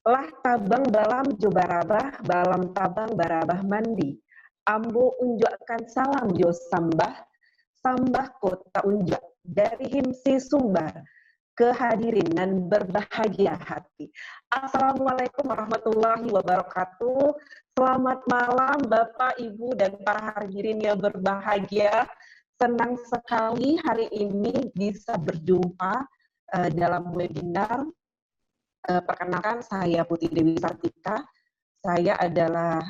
Lah tabang balam jo barabah, balam tabang barabah mandi. Ambo unjukkan salam jo sambah, sambah kota unjuk dari himsi sumbar. Kehadirin dan berbahagia hati. Assalamualaikum warahmatullahi wabarakatuh. Selamat malam Bapak, Ibu, dan para hadirin yang berbahagia. Senang sekali hari ini bisa berjumpa dalam webinar. Perkenalkan, saya Putri Dewi Sartika. Saya adalah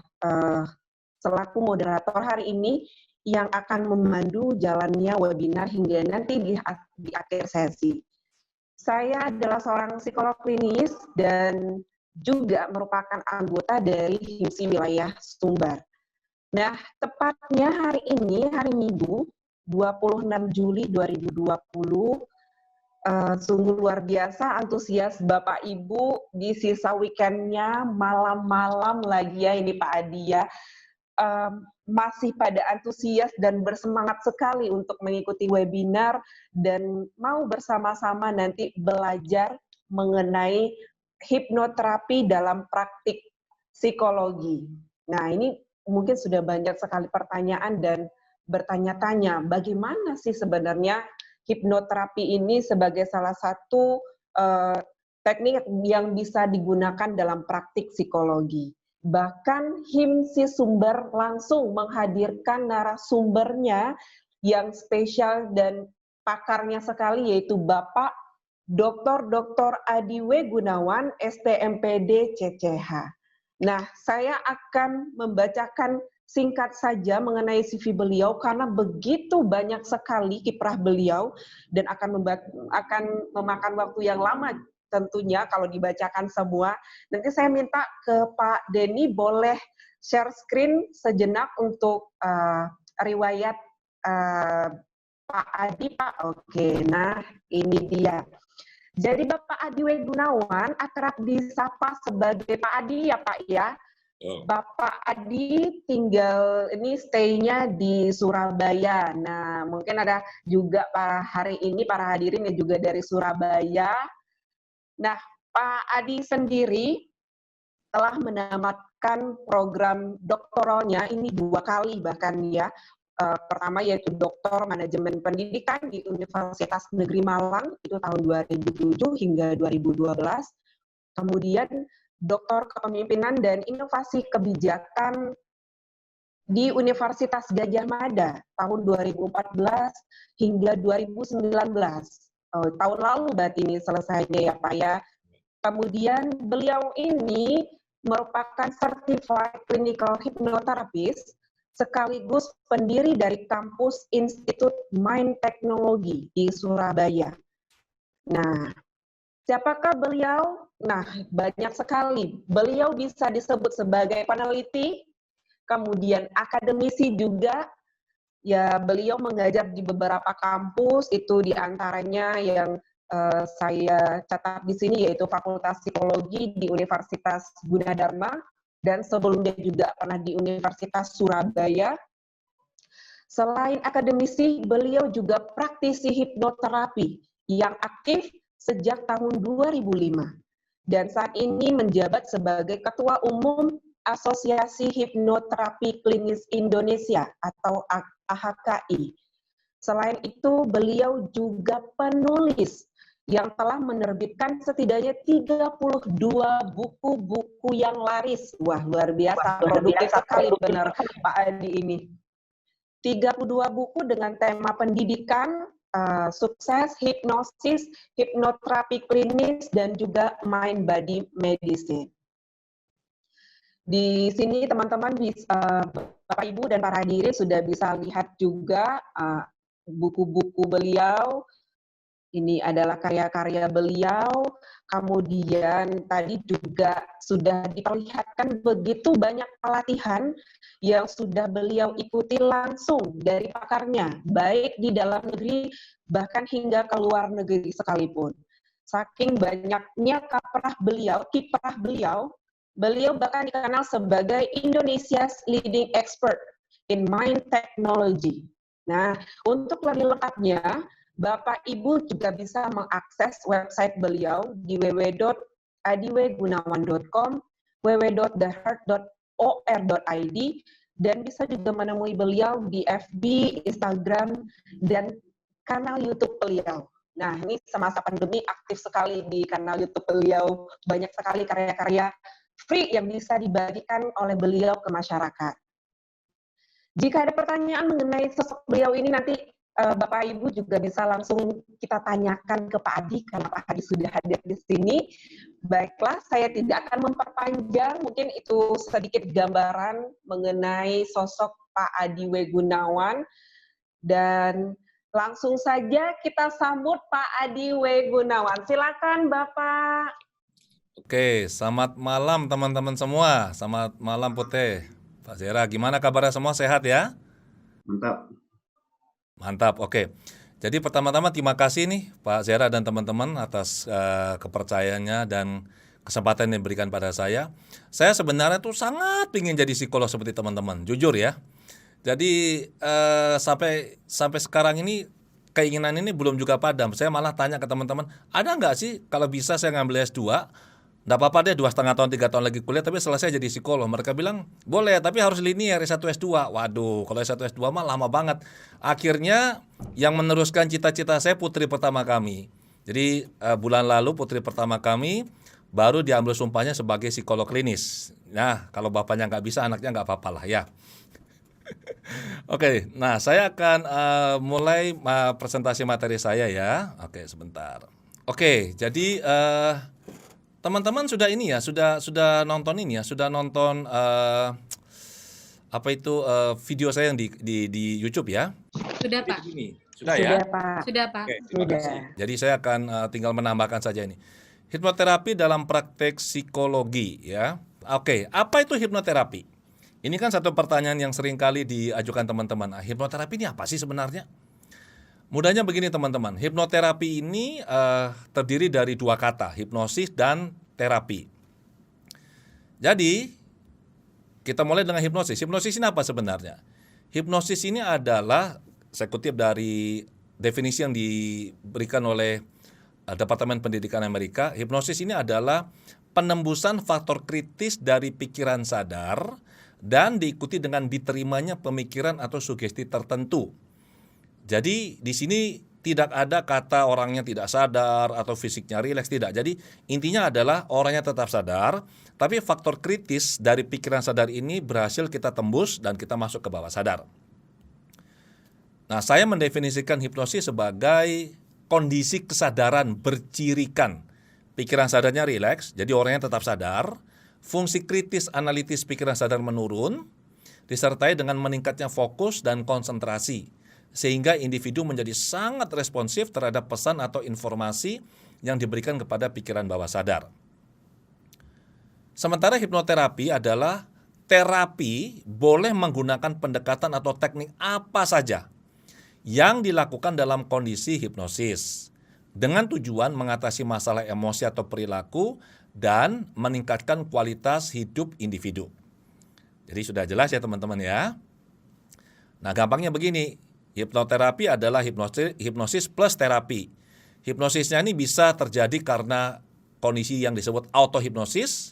selaku moderator hari ini yang akan memandu jalannya webinar hingga nanti di akhir sesi. Saya adalah seorang psikolog klinis dan juga merupakan anggota dari HIMSI wilayah Sumbar. Nah, tepatnya hari ini, hari Minggu, 26 Juli 2020, sungguh luar biasa antusias Bapak Ibu di sisa weekendnya, malam-malam lagi ya ini Pak Adi ya. Masih pada antusias dan bersemangat sekali untuk mengikuti webinar dan mau bersama-sama nanti belajar mengenai hipnoterapi dalam praktik psikologi. Nah, ini mungkin sudah banyak sekali pertanyaan dan bertanya-tanya, bagaimana sih sebenarnya hipnoterapi ini sebagai salah satu teknik yang bisa digunakan dalam praktik psikologi. Bahkan HIMSI Sumber langsung menghadirkan narasumbernya yang spesial dan pakarnya sekali, yaitu Bapak Dr. Adi W. Gunawan, STMPD CCH. Nah, saya akan membacakan singkat saja mengenai CV beliau karena begitu banyak sekali kiprah beliau dan akan memakan waktu yang lama tentunya kalau dibacakan semua. Nanti saya minta ke Pak Denny boleh share screen sejenak untuk riwayat Pak Adi, Pak. Oke, nah ini dia. Jadi Bapak Adi W. Gunawan akrab disapa sebagai Pak Adi ya Pak ya. Bapak Adi tinggal ini stay-nya di Surabaya. Nah, mungkin ada juga hari ini para hadirin yang juga dari Surabaya. Nah, Pak Adi sendiri telah menamatkan program doktoralnya ini 2 kali bahkan ya. Pertama yaitu Doktor Manajemen Pendidikan di Universitas Negeri Malang itu tahun 2007 hingga 2012. Kemudian Doktor Kepemimpinan dan Inovasi Kebijakan di Universitas Gadjah Mada tahun 2014 hingga 2019. Tahun lalu berarti ini selesainya ya Pak ya. Kemudian beliau ini merupakan Certified Clinical Hypnotherapist sekaligus pendiri dari kampus Institut Mind Technology di Surabaya. Nah, siapakah beliau? Nah, banyak sekali. Beliau bisa disebut sebagai peneliti, kemudian akademisi juga. Ya, beliau mengajar di beberapa kampus, itu diantaranya yang saya catat di sini yaitu Fakultas Psikologi di Universitas Gunadarma dan sebelumnya juga pernah di Universitas Surabaya. Selain akademisi, beliau juga praktisi hipnoterapi yang aktif sejak tahun 2005 dan saat ini menjabat sebagai Ketua Umum Asosiasi Hipnoterapi Klinis Indonesia atau AHKI. Selain itu, beliau juga penulis yang telah menerbitkan setidaknya 32 buku-buku yang laris. Wah, luar biasa, produktif sekali benar Pak Adi ini. 32 buku dengan tema pendidikan, sukses, hipnosis, hipnoterapi klinis, dan juga mind body medicine. Di sini teman-teman, Bapak Ibu dan para hadirin sudah bisa lihat juga buku-buku beliau. Ini adalah karya-karya beliau. Kemudian tadi juga sudah diperlihatkan begitu banyak pelatihan yang sudah beliau ikuti langsung dari pakarnya, baik di dalam negeri bahkan hingga ke luar negeri sekalipun. Saking banyaknya kiprah beliau, beliau bahkan dikenal sebagai Indonesia's leading expert in mind technology. Nah, untuk lebih lengkapnya, Bapak Ibu juga bisa mengakses website beliau di adiwegunawan.com, www.theheart.or.id, dan bisa juga menemui beliau di FB, Instagram, dan kanal YouTube beliau. Nah, ini semasa pandemi aktif sekali di kanal YouTube beliau, banyak sekali karya-karya free yang bisa dibagikan oleh beliau ke masyarakat. Jika ada pertanyaan mengenai sosok beliau ini, nanti Bapak Ibu juga bisa langsung kita tanyakan ke Pak Adi, karena Pak Adi sudah hadir di sini. Baiklah, saya tidak akan memperpanjang, mungkin itu sedikit gambaran mengenai sosok Pak Adi W. Gunawan, dan langsung saja kita sambut Pak Adi W. Gunawan. Silakan Bapak. Oke, selamat malam teman-teman semua. Selamat malam Putih. Pak Zera, gimana kabarnya semua? Sehat ya? Mantap. Mantap, oke. Jadi pertama-tama terima kasih nih Pak Zera dan teman-teman atas kepercayaannya dan kesempatan yang diberikan pada saya. Saya sebenarnya tuh sangat ingin jadi psikolog seperti teman-teman, jujur ya. Jadi sampai sekarang ini keinginan ini belum juga padam. Saya malah tanya ke teman-teman, ada nggak sih kalau bisa saya ngambil S2? Nggak apa-apa deh 2,5 tahun, 3 tahun lagi kuliah, tapi selesai jadi psikolog. Mereka bilang, boleh, tapi harus linear, S1, S2. Waduh, kalau S1, S2 mah lama banget. Akhirnya yang meneruskan cita-cita saya putri pertama kami. Jadi bulan lalu putri pertama kami baru diambil sumpahnya sebagai psikolog klinis. Nah, kalau bapaknya nggak bisa, anaknya nggak apa-apa lah ya. Oke, nah saya akan mulai presentasi materi saya ya. Oke, sebentar. Oke, jadi teman-teman sudah ini ya, sudah nonton ini ya, sudah nonton video saya yang di YouTube ya? Sudah Pak. Sudah ya? Sudah Pak. Oke, terima kasih. Jadi saya akan tinggal menambahkan saja ini. Hipnoterapi dalam praktek psikologi ya. Oke, apa itu hipnoterapi? Ini kan satu pertanyaan yang sering kali diajukan teman-teman. Hipnoterapi ini apa sih sebenarnya? Mudahnya begini teman-teman, hipnoterapi ini terdiri dari dua kata, hipnosis dan terapi. Jadi, kita mulai dengan hipnosis. Hipnosis ini apa sebenarnya? Hipnosis ini adalah, saya kutip dari definisi yang diberikan oleh Departemen Pendidikan Amerika, hipnosis ini adalah penembusan faktor kritis dari pikiran sadar dan diikuti dengan diterimanya pemikiran atau sugesti tertentu. Jadi di sini tidak ada kata orangnya tidak sadar atau fisiknya rileks, tidak. Jadi intinya adalah orangnya tetap sadar, tapi faktor kritis dari pikiran sadar ini berhasil kita tembus dan kita masuk ke bawah sadar. Nah, saya mendefinisikan hipnosis sebagai kondisi kesadaran bercirikan pikiran sadarnya rileks, jadi orangnya tetap sadar, fungsi kritis analitis pikiran sadar menurun, disertai dengan meningkatnya fokus dan konsentrasi, sehingga individu menjadi sangat responsif terhadap pesan atau informasi yang diberikan kepada pikiran bawah sadar. Sementara hipnoterapi adalah terapi boleh menggunakan pendekatan atau teknik apa saja yang dilakukan dalam kondisi hipnosis dengan tujuan mengatasi masalah emosi atau perilaku dan meningkatkan kualitas hidup individu. Jadi sudah jelas ya teman-teman ya. Nah, gampangnya begini. Hipnoterapi adalah hipnosis plus terapi. Hipnosisnya ini bisa terjadi karena kondisi yang disebut autohipnosis.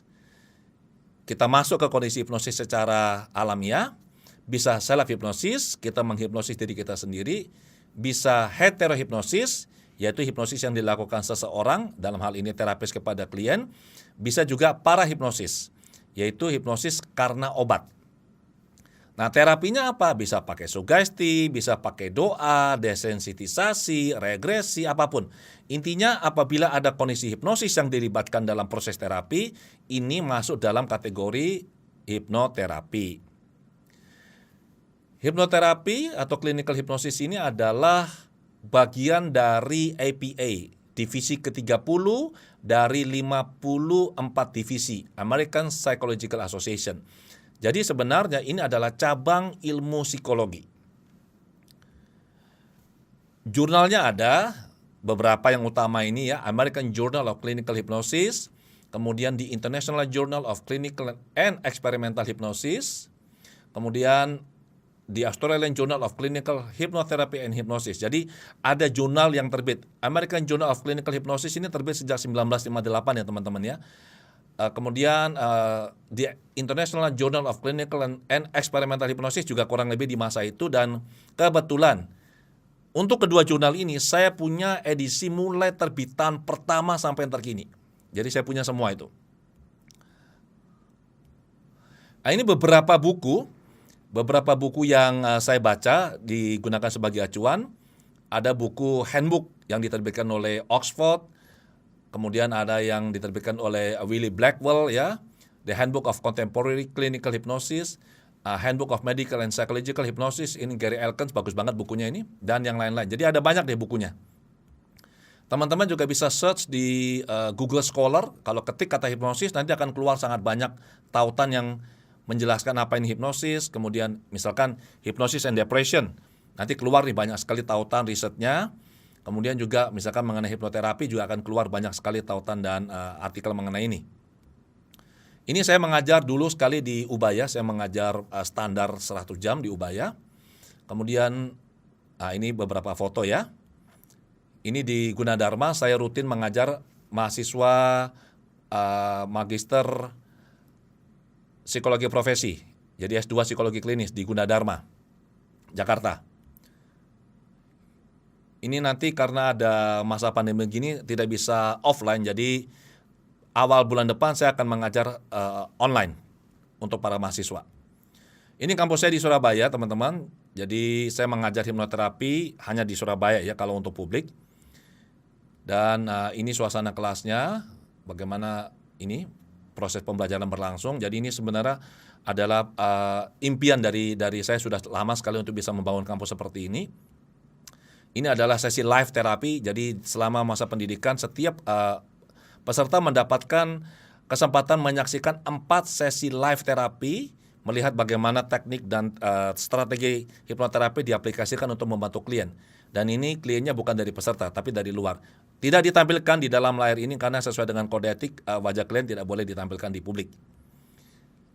Kita masuk ke kondisi hipnosis secara alamiah. Bisa self-hipnosis, kita menghipnosis diri kita sendiri. Bisa heterohipnosis, yaitu hipnosis yang dilakukan seseorang, dalam hal ini terapis kepada klien. Bisa juga parahipnosis, yaitu hipnosis karena obat. Nah, terapinya apa? Bisa pakai sugesti, bisa pakai doa, desensitisasi, regresi, apapun. Intinya apabila ada kondisi hipnosis yang dilibatkan dalam proses terapi, ini masuk dalam kategori hipnoterapi. Hipnoterapi atau clinical hypnosis ini adalah bagian dari APA, divisi ke-30 dari 54 divisi, American Psychological Association. Jadi sebenarnya ini adalah cabang ilmu psikologi. Jurnalnya ada beberapa yang utama ini ya, American Journal of Clinical Hypnosis, kemudian di International Journal of Clinical and Experimental Hypnosis, kemudian di Australian Journal of Clinical Hypnotherapy and Hypnosis. Jadi ada jurnal yang terbit. American Journal of Clinical Hypnosis ini terbit sejak 1958 ya teman-teman ya. Kemudian di International Journal of Clinical and Experimental Hypnosis juga kurang lebih di masa itu. Dan kebetulan untuk kedua jurnal ini saya punya edisi mulai terbitan pertama sampai yang terkini. Jadi saya punya semua itu. Nah, ini beberapa buku yang saya baca digunakan sebagai acuan. Ada buku handbook yang diterbitkan oleh Oxford, kemudian ada yang diterbitkan oleh Willie Blackwell ya, The Handbook of Contemporary Clinical Hypnosis, Handbook of Medical and Psychological Hypnosis, ini Gary Elkins, bagus banget bukunya ini, dan yang lain-lain. Jadi ada banyak deh bukunya. Teman-teman juga bisa search di Google Scholar, kalau ketik kata hipnosis nanti akan keluar sangat banyak tautan yang menjelaskan apa ini hipnosis, kemudian misalkan hypnosis and depression, nanti keluar nih banyak sekali tautan risetnya. Kemudian juga misalkan mengenai hipnoterapi juga akan keluar banyak sekali tautan dan artikel mengenai ini. Ini saya mengajar dulu sekali di Ubaya, saya mengajar standar 100 jam di Ubaya. Kemudian ini beberapa foto ya. Ini di Gunadarma saya rutin mengajar mahasiswa magister psikologi profesi, jadi S2 psikologi klinis di Gunadarma, Jakarta. Ini nanti karena ada masa pandemi gini tidak bisa offline, jadi awal bulan depan saya akan mengajar online untuk para mahasiswa. Ini kampus saya di Surabaya teman-teman, jadi saya mengajar hipnoterapi hanya di Surabaya ya kalau untuk publik. Dan ini suasana kelasnya, bagaimana ini proses pembelajaran berlangsung. Jadi ini sebenarnya adalah impian dari saya sudah lama sekali untuk bisa membangun kampus seperti ini. Ini adalah sesi live terapi. Jadi selama masa pendidikan setiap peserta mendapatkan kesempatan menyaksikan 4 sesi live terapi, melihat bagaimana teknik dan strategi hipnoterapi diaplikasikan untuk membantu klien. Dan ini kliennya bukan dari peserta tapi dari luar. Tidak ditampilkan di dalam layar ini karena sesuai dengan kode etik wajah klien tidak boleh ditampilkan di publik.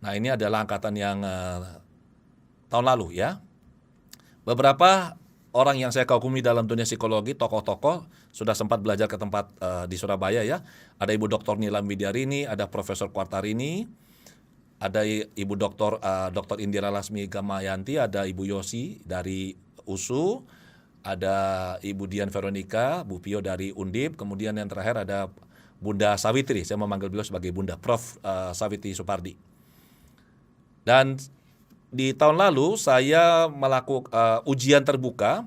Nah, ini adalah angkatan yang tahun lalu ya. Beberapa orang yang saya kagumi dalam dunia psikologi, tokoh-tokoh sudah sempat belajar ke tempat di Surabaya ya. Ada Ibu Dr. Nilam Widyarini, ada Profesor Quartarini, ada Ibu Dr. Indira Lasmi Gamayanti, ada Ibu Yosi dari USU, ada Ibu Dian Veronica, Bu Pio dari Undip, kemudian yang terakhir ada Bunda Sawitri, saya memanggil beliau sebagai Bunda, Prof. Sawitri Supardi. Dan di tahun lalu saya melakukan ujian terbuka,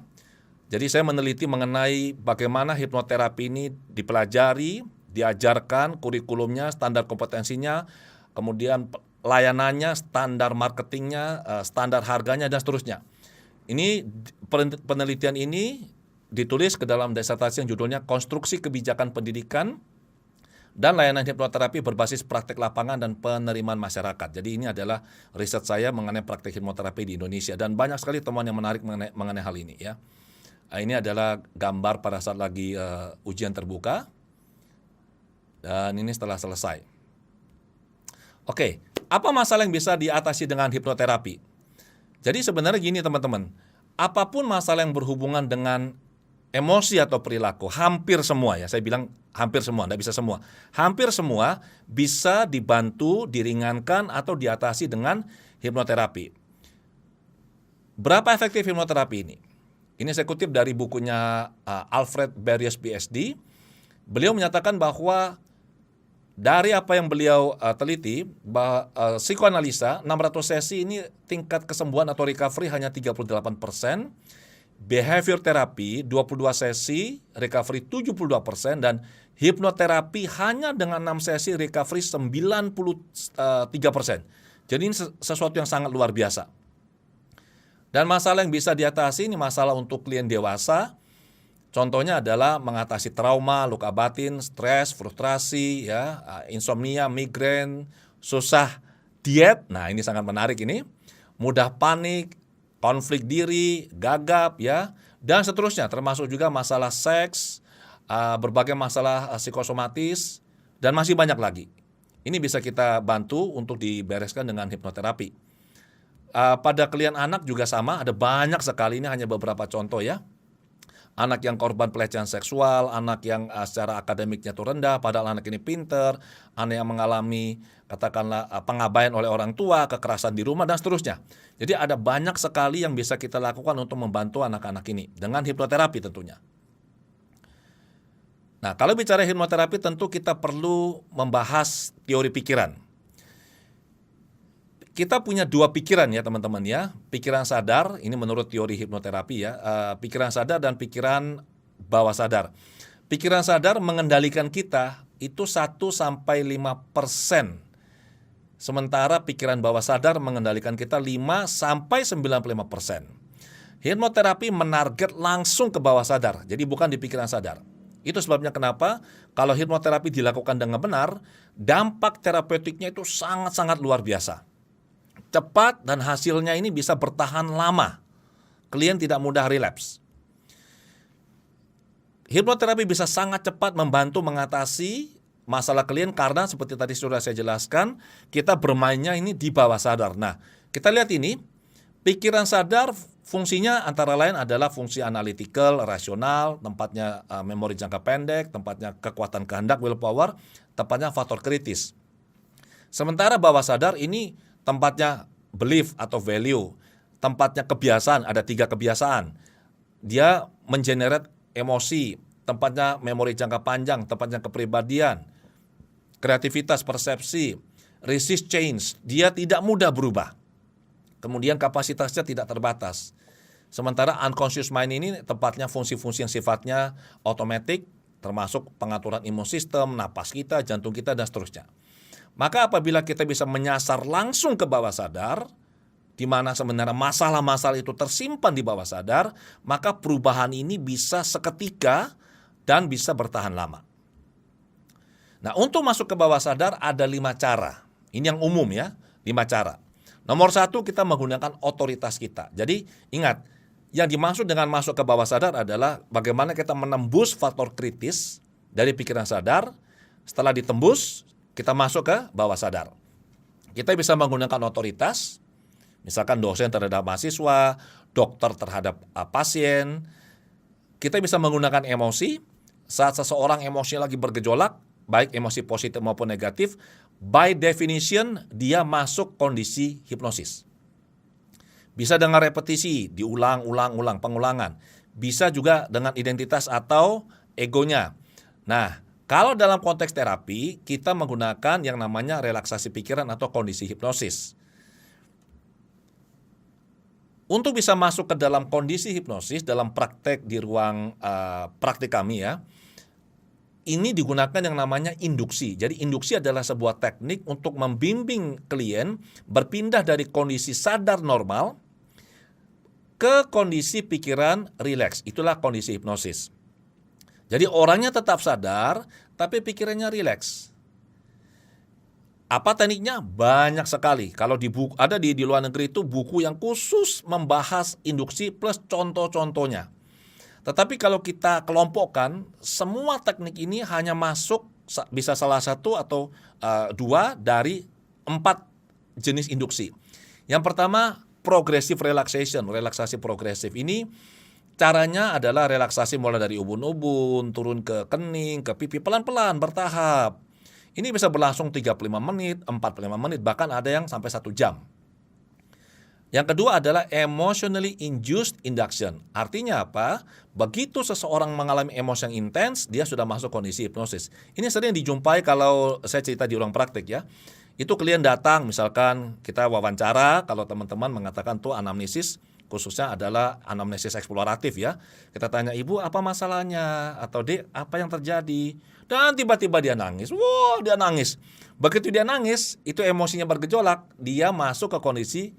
jadi saya meneliti mengenai bagaimana hipnoterapi ini dipelajari, diajarkan, kurikulumnya, standar kompetensinya, kemudian layanannya, standar marketingnya, standar harganya, dan seterusnya. Ini penelitian ini ditulis ke dalam disertasi yang judulnya Konstruksi Kebijakan Pendidikan dan Layanan Hipnoterapi Berbasis Praktek Lapangan dan Penerimaan Masyarakat. Jadi ini adalah riset saya mengenai praktek hipnoterapi di Indonesia dan banyak sekali temuan yang menarik mengenai hal ini ya. Ini adalah gambar pada saat lagi ujian terbuka dan ini setelah selesai. Oke, apa masalah yang bisa diatasi dengan hipnoterapi? Jadi sebenarnya gini teman-teman, apapun masalah yang berhubungan dengan emosi atau perilaku, hampir semua ya, saya bilang hampir semua, tidak bisa semua. Hampir semua bisa dibantu, diringankan atau diatasi dengan hipnoterapi. Berapa efektif hipnoterapi ini? Ini saya kutip dari bukunya Alfred Barrios PhD. Beliau menyatakan bahwa dari apa yang beliau teliti, psikoanalisa 600 sesi ini tingkat kesembuhan atau recovery hanya 38%, behavior therapy 22 sesi, recovery 72%, dan hipnoterapi hanya dengan 6 sesi, recovery 93%. Jadi ini sesuatu yang sangat luar biasa. Dan masalah yang bisa diatasi ini masalah untuk klien dewasa. Contohnya adalah mengatasi trauma, luka batin, stres, frustrasi, ya, insomnia, migrain, susah diet. Nah, ini sangat menarik ini. Mudah panik, konflik diri, gagap, ya, dan seterusnya. Termasuk juga masalah seks, berbagai masalah psikosomatis, dan masih banyak lagi. Ini bisa kita bantu untuk dibereskan dengan hipnoterapi. Pada klien anak juga sama, ada banyak sekali, ini hanya beberapa contoh ya. Anak yang korban pelecehan seksual, anak yang secara akademiknya itu rendah, padahal anak ini pinter, anak yang mengalami katakanlah pengabaian oleh orang tua, kekerasan di rumah, dan seterusnya. Jadi ada banyak sekali yang bisa kita lakukan untuk membantu anak-anak ini, dengan hipnoterapi tentunya. Nah, kalau bicara hipnoterapi tentu kita perlu membahas teori pikiran. Kita punya dua pikiran ya teman-teman ya, pikiran sadar, ini menurut teori hipnoterapi ya, pikiran sadar dan pikiran bawah sadar. Pikiran sadar mengendalikan kita itu 1-5%, sementara pikiran bawah sadar mengendalikan kita 5-95%. Hipnoterapi menarget langsung ke bawah sadar, jadi bukan di pikiran sadar. Itu sebabnya kenapa kalau hipnoterapi dilakukan dengan benar, dampak terapeutiknya itu sangat-sangat luar biasa. Cepat dan hasilnya ini bisa bertahan lama. Klien tidak mudah relapse. Hipnoterapi bisa sangat cepat membantu mengatasi masalah klien karena seperti tadi sudah saya jelaskan, kita bermainnya ini di bawah sadar. Nah, kita lihat ini, pikiran sadar fungsinya antara lain adalah fungsi analytical, rasional, tempatnya memori jangka pendek, tempatnya kekuatan kehendak, willpower, tempatnya faktor kritis. Sementara bawah sadar ini tempatnya belief atau value, tempatnya kebiasaan, ada 3 kebiasaan. Dia mengenerate emosi, tempatnya memori jangka panjang, tempatnya kepribadian, kreativitas, persepsi, resist change, dia tidak mudah berubah. Kemudian kapasitasnya tidak terbatas. Sementara unconscious mind ini tempatnya fungsi-fungsi yang sifatnya otomatis, termasuk pengaturan imun sistem, napas kita, jantung kita, dan seterusnya. Maka apabila kita bisa menyasar langsung ke bawah sadar, di mana sebenarnya masalah-masalah itu tersimpan di bawah sadar, maka perubahan ini bisa seketika dan bisa bertahan lama. Nah, untuk masuk ke bawah sadar ada 5 cara. Ini yang umum ya, 5 cara. Nomor 1, kita menggunakan otoritas kita. Jadi ingat, yang dimaksud dengan masuk ke bawah sadar adalah bagaimana kita menembus faktor kritis dari pikiran sadar. Setelah ditembus, kita masuk ke bawah sadar. Kita bisa menggunakan otoritas, misalkan dosen terhadap mahasiswa, dokter terhadap pasien. Kita bisa menggunakan emosi, saat seseorang emosinya lagi bergejolak, baik emosi positif maupun negatif, by definition dia masuk kondisi hipnosis. Bisa dengan repetisi, diulang-ulang, pengulangan. Bisa juga dengan identitas atau egonya. Nah, kalau dalam konteks terapi, kita menggunakan yang namanya relaksasi pikiran atau kondisi hipnosis. Untuk bisa masuk ke dalam kondisi hipnosis, dalam praktek di ruang praktik kami ya, ini digunakan yang namanya induksi. Jadi induksi adalah sebuah teknik untuk membimbing klien berpindah dari kondisi sadar normal ke kondisi pikiran rileks. Itulah kondisi hipnosis. Jadi orangnya tetap sadar, tapi pikirannya rileks. Apa tekniknya? Banyak sekali. Kalau di buku, ada di luar negeri itu buku yang khusus membahas induksi plus contoh-contohnya. Tetapi kalau kita kelompokkan, semua teknik ini hanya masuk bisa salah satu atau 2 dari 4 jenis induksi. Yang pertama, progressive relaxation, relaksasi progresif. Ini caranya adalah relaksasi mulai dari ubun-ubun, turun ke kening, ke pipi, pelan-pelan, bertahap. Ini bisa berlangsung 35 menit, 45 menit, bahkan ada yang sampai 1 jam. Yang kedua adalah emotionally induced induction. Artinya apa? Begitu seseorang mengalami emosi yang intens, dia sudah masuk kondisi hipnosis. Ini sering dijumpai kalau saya cerita di ruang praktik ya. Itu klien datang, misalkan kita wawancara, kalau teman-teman mengatakan tuh anamnesis, khususnya adalah anamnesis eksploratif ya. Kita tanya, ibu apa masalahnya? Atau dek apa yang terjadi? Dan tiba-tiba dia nangis. Wow, dia nangis. Begitu dia nangis, itu emosinya bergejolak, dia masuk ke kondisi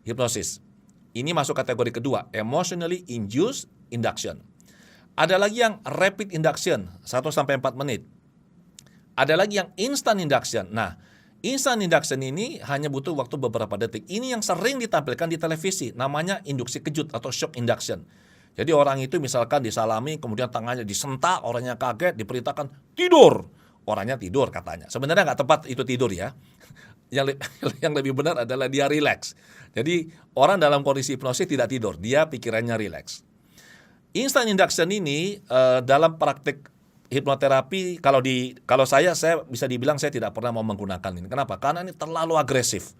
hipnosis. Ini masuk kategori kedua, emotionally induced induction. Ada lagi yang rapid induction, 1-4 menit. Ada lagi yang instant induction. Nah, instant induction ini hanya butuh waktu beberapa detik. Ini yang sering ditampilkan di televisi, namanya induksi kejut atau shock induction. Jadi orang itu misalkan disalami, kemudian tangannya disentak, orangnya kaget, diperintahkan tidur. Orangnya tidur katanya. Sebenarnya nggak tepat itu tidur ya. yang, yang lebih benar adalah dia rileks. Jadi orang dalam kondisi hipnosis tidak tidur, dia pikirannya rileks. Instant induction ini dalam praktik hipnoterapi, kalau saya bisa dibilang saya tidak pernah mau menggunakan ini. Kenapa? Karena ini terlalu agresif.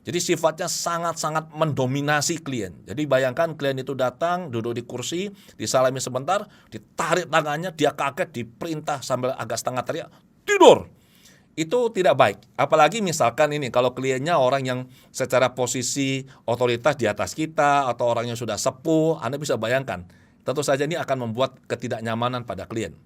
Jadi sifatnya sangat-sangat mendominasi klien. Jadi bayangkan klien itu datang, duduk di kursi, disalami sebentar, ditarik tangannya, dia kaget, diperintah sambil agak setengah teriak, tidur. Itu tidak baik. Apalagi misalkan ini kalau kliennya orang yang secara posisi otoritas di atas kita atau orang yang sudah sepuh, Anda bisa bayangkan. Tentu saja ini akan membuat ketidaknyamanan pada klien.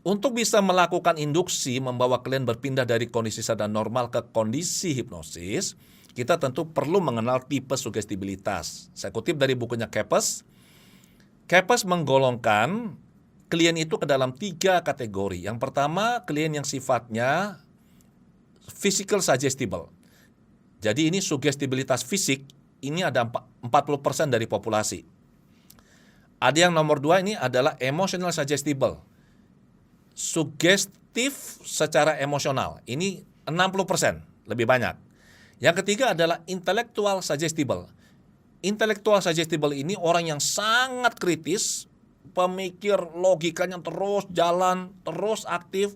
Untuk bisa melakukan induksi membawa klien berpindah dari kondisi sadar normal ke kondisi hipnosis, kita tentu perlu mengenal tipe sugestibilitas. Saya kutip dari bukunya Kepes. Kepes menggolongkan klien itu ke dalam 3 kategori. Yang pertama, klien yang sifatnya physical suggestible. Jadi ini sugestibilitas fisik, ini ada 40% dari populasi. Ada yang nomor 2 ini adalah emotional suggestible. Sugestif secara emosional, ini 60%, lebih banyak. Yang ketiga adalah intellectual suggestible. Intellectual suggestible ini orang yang sangat kritis, pemikir, logikanya terus jalan, terus aktif.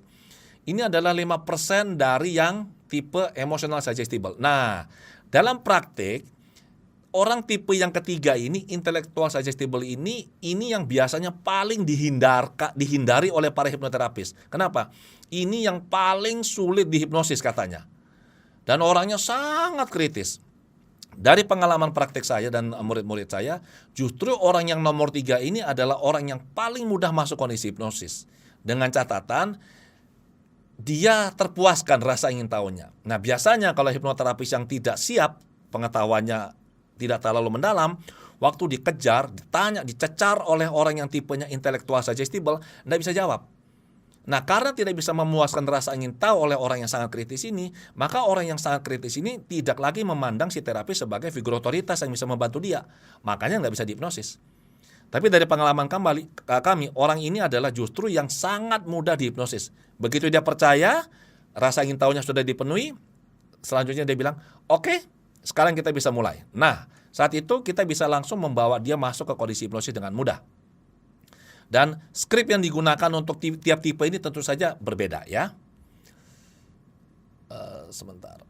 Ini adalah 5% dari yang tipe emotional suggestible. Nah, dalam praktik, orang tipe yang ketiga ini, intellectual suggestible ini yang biasanya paling dihindari oleh para hipnoterapis. Kenapa? Ini yang paling sulit dihipnosis katanya. Dan orangnya sangat kritis. Dari pengalaman praktik saya dan murid-murid saya, justru orang yang nomor 3 ini adalah orang yang paling mudah masuk kondisi hipnosis. Dengan catatan, dia terpuaskan rasa ingin tahunya. Nah, biasanya kalau hipnoterapis yang tidak siap, pengetahuannya tidak terlalu mendalam, waktu dikejar, ditanya, dicecar oleh orang yang tipenya intelektual suggestible, tidak bisa jawab. Nah, karena tidak bisa memuaskan rasa ingin tahu oleh orang yang sangat kritis ini, maka orang yang sangat kritis ini tidak lagi memandang si terapis sebagai figur otoritas yang bisa membantu dia. Makanya nggak bisa dihipnosis. Tapi dari pengalaman kami, orang ini adalah justru yang sangat mudah dihipnosis. Begitu dia percaya, rasa ingin tahunya sudah dipenuhi, selanjutnya dia bilang, oke, sekarang kita bisa mulai. Nah, saat itu kita bisa langsung membawa dia masuk ke kondisi hipnosis dengan mudah. Dan skrip yang digunakan untuk tiap tipe ini tentu saja berbeda ya. Sebentar.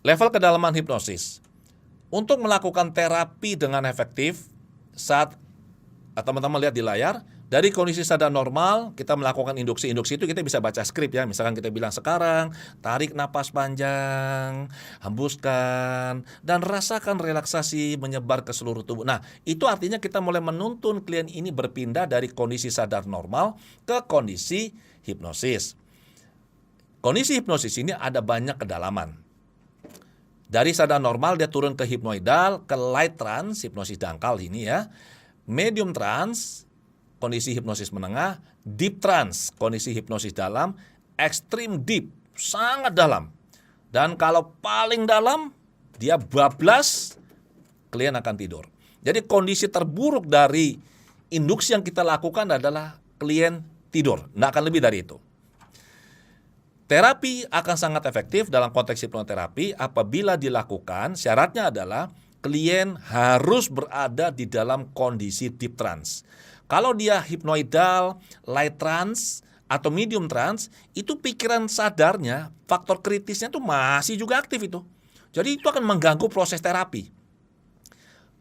Level kedalaman hipnosis. Untuk melakukan terapi dengan efektif, saat teman-teman lihat di layar, dari kondisi sadar normal, kita melakukan induksi-induksi itu kita bisa baca skrip ya. Misalkan kita bilang sekarang, tarik napas panjang, hembuskan, dan rasakan relaksasi menyebar ke seluruh tubuh. Nah, itu artinya kita mulai menuntun klien ini berpindah dari kondisi sadar normal ke kondisi hipnosis. Kondisi hipnosis ini ada banyak kedalaman. Dari sadar normal dia turun ke hipnoidal, ke light trance, hipnosis dangkal ini ya. Medium trance, kondisi hipnosis menengah, deep trance, kondisi hipnosis dalam, extreme deep, sangat dalam. Dan kalau paling dalam, dia bablas, klien akan tidur. Jadi kondisi terburuk dari induksi yang kita lakukan adalah klien tidur, tidak akan lebih dari itu. Terapi akan sangat efektif dalam konteks hipnoterapi apabila dilakukan, syaratnya adalah klien harus berada di dalam kondisi deep trance. Kalau dia hipnoidal, light trance, atau medium trance, itu pikiran sadarnya, faktor kritisnya tuh masih juga aktif itu. Jadi itu akan mengganggu proses terapi.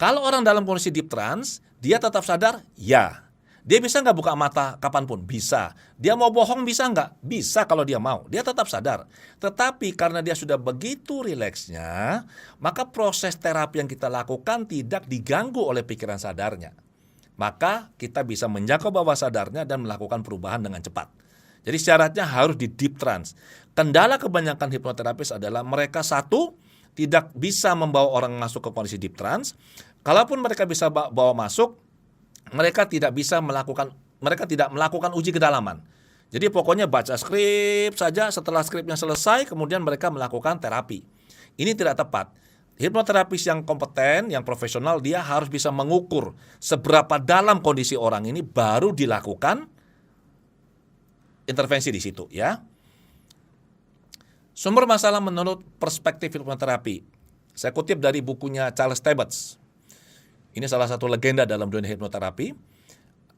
Kalau orang dalam kondisi deep trance, dia tetap sadar? Ya. Dia bisa nggak buka mata kapanpun? Bisa. Dia mau bohong bisa nggak? Bisa kalau dia mau. Dia tetap sadar. Tetapi karena dia sudah begitu rileksnya, maka proses terapi yang kita lakukan tidak diganggu oleh pikiran sadarnya. Maka kita bisa menjangkau bawah sadarnya dan melakukan perubahan dengan cepat. Jadi syaratnya harus di deep trance. Kendala kebanyakan hipnoterapis adalah mereka satu, tidak bisa membawa orang masuk ke kondisi deep trance. Kalaupun mereka bisa bawa masuk, mereka tidak melakukan uji kedalaman. Jadi pokoknya baca skrip saja, setelah skripnya selesai, kemudian mereka melakukan terapi. Ini tidak tepat. Hipnoterapis yang kompeten, yang profesional, dia harus bisa mengukur seberapa dalam kondisi orang ini baru dilakukan intervensi di situ ya. Sumber masalah menurut perspektif hipnoterapi. Saya kutip dari bukunya Charles Tabbets. Ini salah satu legenda dalam dunia hipnoterapi.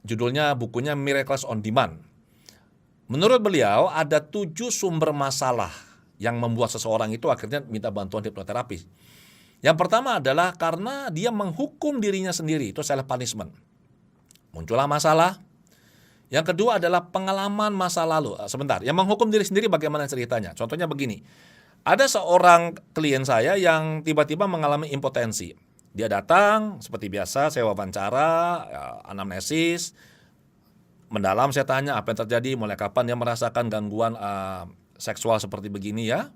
Judulnya bukunya Miracles on Demand. Menurut beliau ada 7 sumber masalah yang membuat seseorang itu akhirnya minta bantuan hipnoterapi. Yang pertama adalah karena dia menghukum dirinya sendiri, itu self punishment. Muncullah masalah. Yang kedua adalah pengalaman masa lalu. Sebentar, yang menghukum diri sendiri bagaimana ceritanya? Contohnya begini. Ada seorang klien saya yang tiba-tiba mengalami impotensi. Dia datang, seperti biasa, saya wawancara, anamnesis, mendalam saya tanya apa yang terjadi, mulai kapan dia merasakan gangguan seksual seperti begini ya.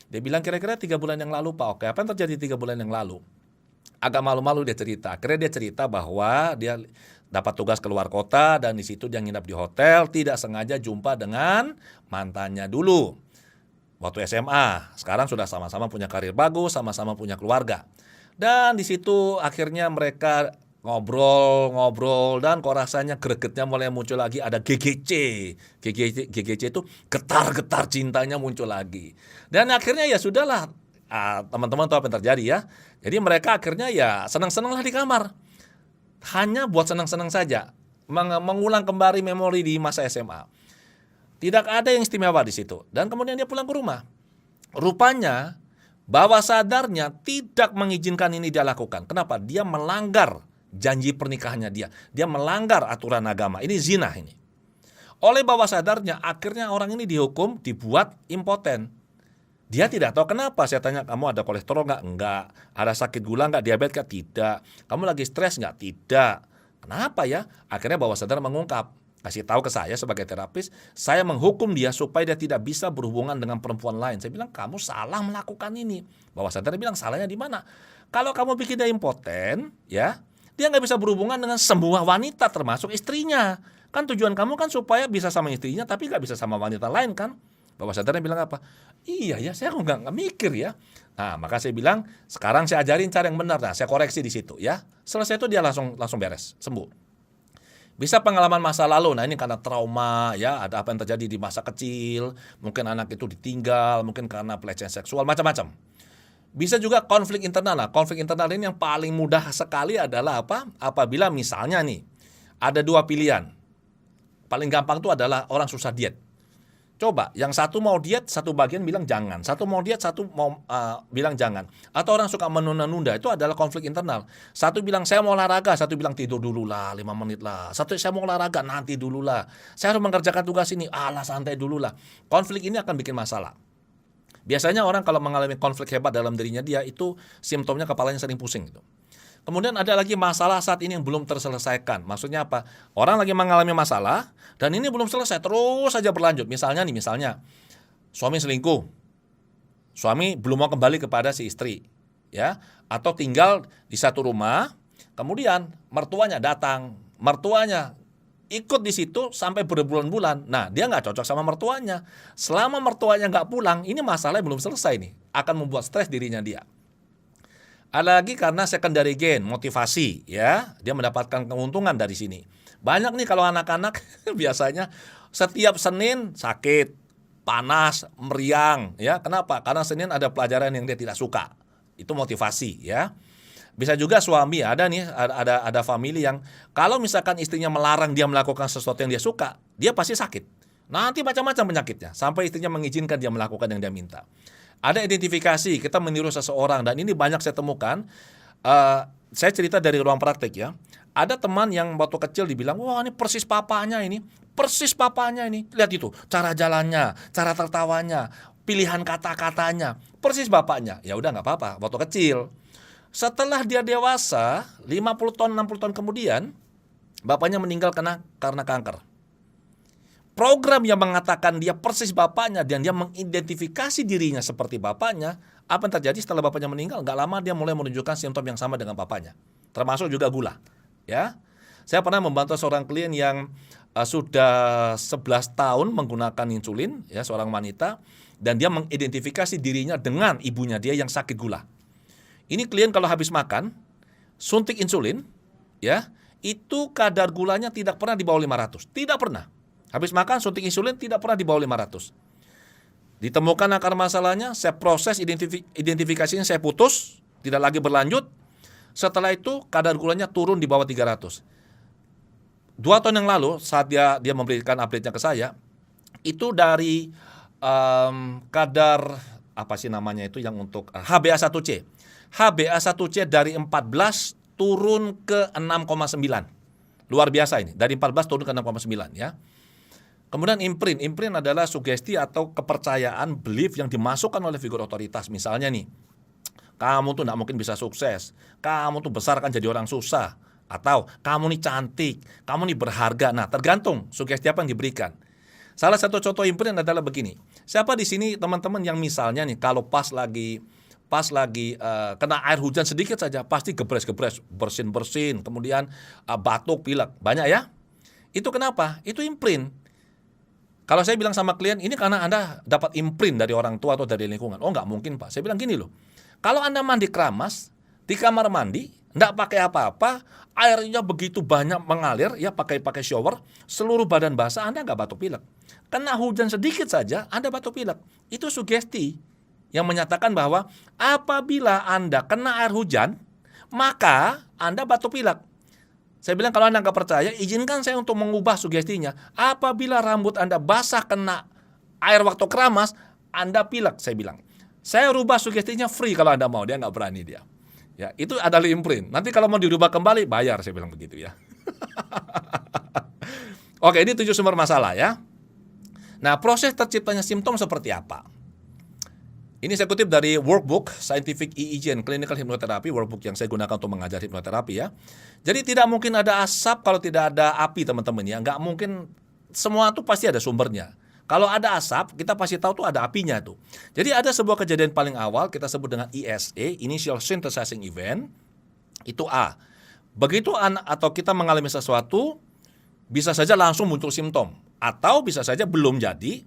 Dia bilang kira-kira 3 bulan yang lalu Pak. Oke, apa yang terjadi 3 bulan yang lalu? Agak malu-malu dia cerita. Akhirnya dia cerita bahwa dia dapat tugas keluar kota dan di situ dia nginap di hotel, tidak sengaja jumpa dengan mantannya dulu. Waktu SMA, sekarang sudah sama-sama punya karir bagus, sama-sama punya keluarga. Dan di situ akhirnya mereka ngobrol dan kok rasanya gregetnya mulai muncul lagi, ada GGC. GGC itu getar-getar cintanya muncul lagi. Dan akhirnya ya sudahlah, teman-teman tahu apa yang terjadi ya. Jadi mereka akhirnya ya senang-senanglah di kamar. Hanya buat senang-senang saja, mengulang kembali memori di masa SMA. Tidak ada yang istimewa di situ. Dan kemudian dia pulang ke rumah. Rupanya bawah sadarnya tidak mengizinkan ini dia lakukan. Kenapa? Dia melanggar janji pernikahannya dia. Dia melanggar aturan agama. Ini zina ini. Oleh bawah sadarnya akhirnya orang ini dihukum, dibuat impoten. Dia tidak tahu kenapa. Saya tanya, kamu ada kolesterol nggak? Enggak. Ada sakit gula nggak? Diabetes nggak? Tidak. Kamu lagi stres nggak? Tidak. Kenapa ya? Akhirnya bawah sadar mengungkap. Kasih tahu ke saya sebagai terapis, saya menghukum dia supaya dia tidak bisa berhubungan dengan perempuan lain. Saya bilang, kamu salah melakukan ini. Bawah sadar bilang, salahnya di mana? Kalau kamu bikin dia impoten, ya, dia nggak bisa berhubungan dengan semua wanita, termasuk istrinya. Kan tujuan kamu kan supaya bisa sama istrinya, tapi nggak bisa sama wanita lain kan? Bawah sadarnya bilang apa? Iya ya, saya nggak mikir ya. Nah, maka saya bilang, sekarang saya ajarin cara yang benar. Nah, saya koreksi di situ ya. Selesai itu dia langsung beres, sembuh. Bisa pengalaman masa lalu, nah ini karena trauma ya, ada apa yang terjadi di masa kecil, mungkin anak itu ditinggal, mungkin karena pelecehan seksual, macam-macam. Bisa juga konflik internal. Nah, konflik internal ini yang paling mudah sekali adalah apa? Apabila misalnya nih, ada 2 pilihan. Paling gampang itu adalah orang susah diet. Coba, yang satu mau diet, satu bagian bilang jangan. Satu mau diet, satu mau bilang jangan. Atau orang suka menunda-nunda, itu adalah konflik internal. Satu bilang saya mau olahraga, satu bilang tidur dulu lah, 5 menit lah. Satu saya mau olahraga, nanti dulu lah. Saya harus mengerjakan tugas ini, santai dulu lah. Konflik ini akan bikin masalah. Biasanya orang kalau mengalami konflik hebat dalam dirinya dia, itu simptomnya kepalanya sering pusing gitu. Kemudian ada lagi masalah saat ini yang belum terselesaikan. Maksudnya apa? Orang lagi mengalami masalah dan ini belum selesai, terus saja berlanjut. Misalnya suami selingkuh. Suami belum mau kembali kepada si istri, ya. Atau tinggal di satu rumah, kemudian mertuanya datang. Mertuanya ikut di situ sampai berbulan-bulan. Nah, dia nggak cocok sama mertuanya. Selama mertuanya nggak pulang, ini masalahnya belum selesai nih. Akan membuat stres dirinya dia. Ada lagi karena secondary gain, motivasi ya, dia mendapatkan keuntungan dari sini. Banyak nih kalau anak-anak biasanya setiap Senin sakit, panas, meriang ya. Kenapa? Karena Senin ada pelajaran yang dia tidak suka. Itu motivasi ya. Bisa juga suami, ada family yang kalau misalkan istrinya melarang dia melakukan sesuatu yang dia suka, dia pasti sakit. Nanti macam-macam penyakitnya sampai istrinya mengizinkan dia melakukan yang dia minta. Ada identifikasi, kita meniru seseorang dan ini banyak saya temukan. Saya cerita dari ruang praktek ya. Ada teman yang waktu kecil dibilang, wah ini persis papanya ini. Persis papanya ini. Lihat itu, cara jalannya, cara tertawanya, pilihan kata-katanya. Persis bapaknya. Ya udah nggak apa-apa, waktu kecil. Setelah dia dewasa, 50 tahun, 60 tahun kemudian, bapaknya meninggal karena kanker. Program yang mengatakan dia persis bapaknya dan dia mengidentifikasi dirinya seperti bapaknya, apa yang terjadi setelah bapaknya meninggal? Gak lama dia mulai menunjukkan simptom yang sama dengan bapaknya, termasuk juga gula. Ya, saya pernah membantu seorang klien yang sudah 11 tahun menggunakan insulin, ya, seorang wanita, dan dia mengidentifikasi dirinya dengan ibunya dia yang sakit gula. Ini klien kalau habis makan, suntik insulin, ya, itu kadar gulanya tidak pernah di bawah 500, tidak pernah. Habis makan suntik insulin tidak pernah di bawah 500. Ditemukan akar masalahnya, saya proses identifikasinya, saya putus, tidak lagi berlanjut. Setelah itu kadar gulanya turun di bawah 300. 2 tahun yang lalu saat dia memberikan update-nya ke saya, itu dari kadar apa sih namanya itu yang untuk HbA1c. HbA1c dari 14 turun ke 6,9. Luar biasa ini, dari 14 turun ke 6,9 ya. Kemudian imprint adalah sugesti atau kepercayaan, belief yang dimasukkan oleh figur otoritas. Misalnya nih, kamu tuh gak mungkin bisa sukses, kamu tuh besar kan jadi orang susah, atau kamu nih cantik, kamu nih berharga. Nah, tergantung sugesti apa yang diberikan. Salah satu contoh imprint adalah begini. Siapa di sini teman-teman yang misalnya nih kalau pas lagi kena air hujan sedikit saja pasti gebres-gebres, bersin-bersin, kemudian batuk, pilek, banyak ya? Itu kenapa? Itu imprint. Kalau saya bilang sama klien, ini karena Anda dapat imprint dari orang tua atau dari lingkungan. Oh, nggak mungkin, Pak. Saya bilang gini loh. Kalau Anda mandi keramas, di kamar mandi, nggak pakai apa-apa, airnya begitu banyak mengalir, ya pakai shower, seluruh badan basah, Anda nggak batuk pilek. Kena hujan sedikit saja, Anda batuk pilek. Itu sugesti yang menyatakan bahwa apabila Anda kena air hujan, maka Anda batuk pilek. Saya bilang kalau Anda nggak percaya, izinkan saya untuk mengubah sugestinya. Apabila rambut Anda basah kena air waktu keramas, Anda pilek, saya bilang. Saya rubah sugestinya free kalau Anda mau, dia nggak berani dia. Ya, itu adalah imprint. Nanti kalau mau dirubah kembali, bayar, saya bilang begitu ya. Oke, ini 7 sumber masalah ya. Nah, proses terciptanya simptom seperti apa? Ini saya kutip dari workbook Scientific EEG and Clinical Hypnotherapy, workbook yang saya gunakan untuk mengajar hipnoterapi ya. Jadi tidak mungkin ada asap kalau tidak ada api, teman-teman ya. Nggak mungkin, semua itu pasti ada sumbernya. Kalau ada asap, kita pasti tahu tuh ada apinya tuh. Jadi ada sebuah kejadian paling awal, kita sebut dengan ISE, Initial Synthesizing Event, itu A. Begitu atau kita mengalami sesuatu, bisa saja langsung muncul simptom. Atau bisa saja belum jadi,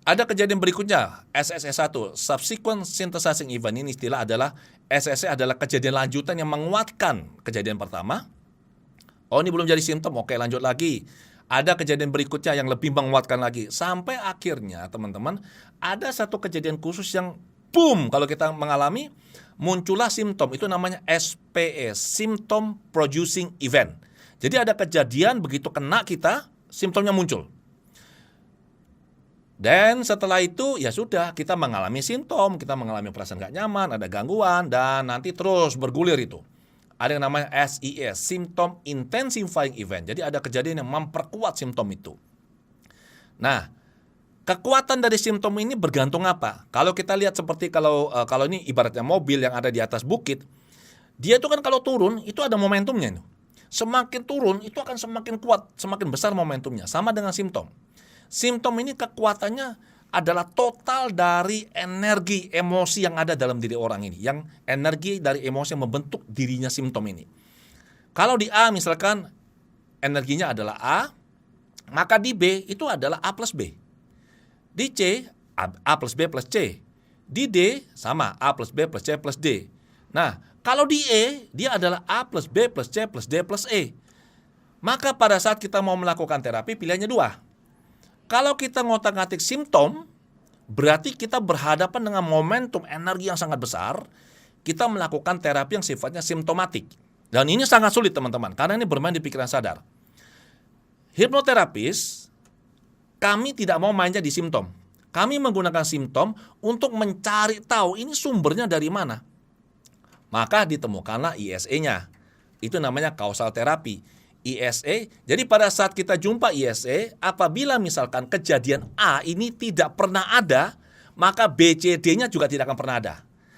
ada kejadian berikutnya, SSE1, Subsequent Synthesizing Event. Ini istilah adalah, SSE adalah kejadian lanjutan yang menguatkan kejadian pertama. Oh, ini belum jadi simptom, oke lanjut lagi. Ada kejadian berikutnya yang lebih menguatkan lagi. Sampai akhirnya teman-teman, ada satu kejadian khusus yang boom, kalau kita mengalami, muncullah simptom. Itu namanya SPE, Symptom Producing Event. Jadi ada kejadian begitu kena kita, simptomnya muncul. Dan setelah itu ya sudah, kita mengalami simptom, kita mengalami perasaan gak nyaman, ada gangguan, dan nanti terus bergulir itu. Ada yang namanya SIE, Symptom Intensifying Event. Jadi ada kejadian yang memperkuat simptom itu. Nah, kekuatan dari simptom ini bergantung apa? Kalau kita lihat seperti kalau ini ibaratnya mobil yang ada di atas bukit, dia itu kan kalau turun itu ada momentumnya. Semakin turun itu akan semakin kuat, semakin besar momentumnya. Sama dengan simptom. Simptom ini kekuatannya adalah total dari energi emosi yang ada dalam diri orang ini. Yang energi dari emosi yang membentuk dirinya simptom ini. Kalau di A misalkan energinya adalah A, maka di B itu adalah A plus B. Di C, A plus B plus C. Di D sama A plus B plus C plus D. Nah, kalau di E, dia adalah A plus B plus C plus D plus E. Maka pada saat kita mau melakukan terapi, pilihannya dua. Kalau kita ngotak-ngatik simptom, berarti kita berhadapan dengan momentum energi yang sangat besar. Kita melakukan terapi yang sifatnya simptomatik. Dan ini sangat sulit teman-teman, karena ini bermain di pikiran sadar. Hipnoterapis, kami tidak mau mainnya di simptom. Kami menggunakan simptom untuk mencari tahu ini sumbernya dari mana. Maka ditemukanlah ISE-nya. Itu namanya causal terapi. ISE, jadi pada saat kita jumpa ISE, apabila misalkan kejadian A ini tidak pernah ada, maka B, C, D-nya juga tidak akan pernah ada.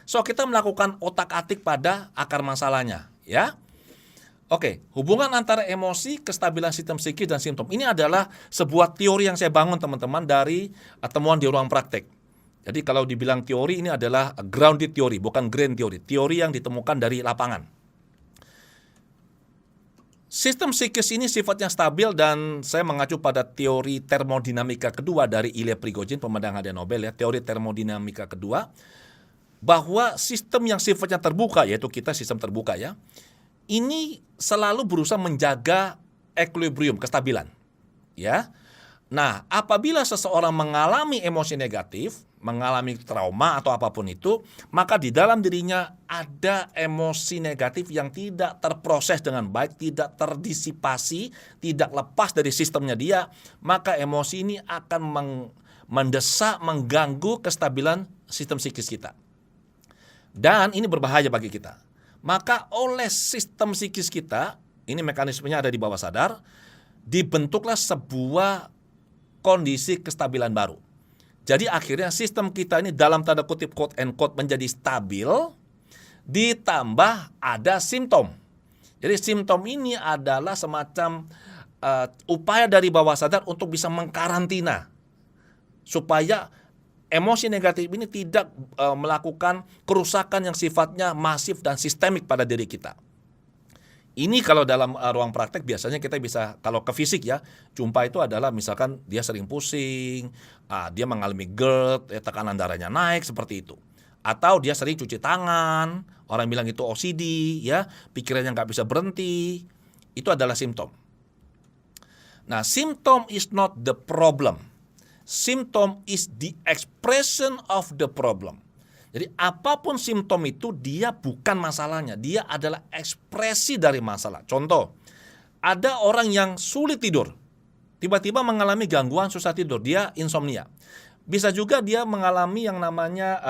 So, kita melakukan otak-atik pada akar masalahnya, ya. Oke, hubungan antara emosi, kestabilan sistem psikis dan simptom. Ini adalah sebuah teori yang saya bangun teman-teman dari temuan di ruang praktek. Jadi kalau dibilang teori, ini adalah grounded teori, bukan grand teori. Teori yang ditemukan dari lapangan. Sistem psikis ini sifatnya stabil dan saya mengacu pada teori termodinamika kedua dari Ilya Prigogine, pemenang hadiah Nobel ya, teori termodinamika kedua, bahwa sistem yang sifatnya terbuka, yaitu kita sistem terbuka ya, ini selalu berusaha menjaga equilibrium, kestabilan. Ya. Nah, apabila seseorang mengalami emosi negatif, mengalami trauma atau apapun itu, maka di dalam dirinya ada emosi negatif yang tidak terproses dengan baik, tidak terdisipasi, tidak lepas dari sistemnya dia, maka emosi ini akan mendesak, mengganggu kestabilan sistem psikis kita. Dan ini berbahaya bagi kita. Maka oleh sistem psikis kita, ini mekanismenya ada di bawah sadar, dibentuklah sebuah kondisi kestabilan baru. Jadi akhirnya sistem kita ini dalam tanda kutip quote and quote menjadi stabil, ditambah ada simptom. Jadi simptom ini adalah semacam upaya dari bawah sadar untuk bisa mengkarantina supaya emosi negatif ini tidak melakukan kerusakan yang sifatnya masif dan sistemik pada diri kita. Ini kalau dalam ruang praktek biasanya kita bisa, kalau ke fisik ya, jumpa itu adalah misalkan dia sering pusing, dia mengalami GERD, tekanan darahnya naik seperti itu. Atau dia sering cuci tangan, orang bilang itu OCD, ya, pikirannya nggak bisa berhenti, itu adalah simptom. Nah, symptom is not the problem. Symptom is the expression of the problem. Jadi apapun simptom itu dia bukan masalahnya, dia adalah ekspresi dari masalah. Contoh, ada orang yang sulit tidur, tiba-tiba mengalami gangguan susah tidur, dia insomnia. Bisa juga dia mengalami yang namanya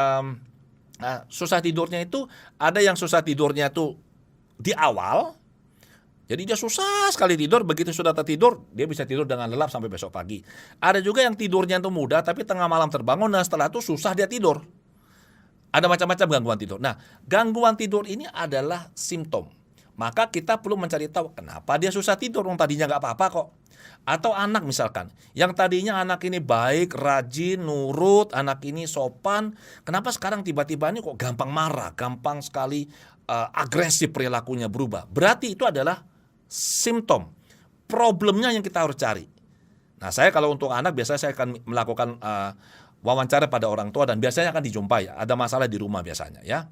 susah tidurnya itu, ada yang susah tidurnya itu di awal, jadi dia susah sekali tidur, begitu sudah tertidur, dia bisa tidur dengan lelap sampai besok pagi. Ada juga yang tidurnya itu mudah, tapi tengah malam terbangun dan setelah itu susah dia tidur. Ada macam-macam gangguan tidur. Nah, gangguan tidur ini adalah simptom. Maka kita perlu mencari tahu kenapa dia susah tidur, tadinya nggak apa-apa kok. Atau anak misalkan, yang tadinya anak ini baik, rajin, nurut, anak ini sopan, kenapa sekarang tiba-tiba ini kok gampang marah, gampang sekali agresif perilakunya berubah. Berarti itu adalah simptom. Problemnya yang kita harus cari. Nah, saya kalau untuk anak biasanya saya akan melakukan wawancara pada orang tua dan biasanya akan dijumpai, ada masalah di rumah biasanya ya.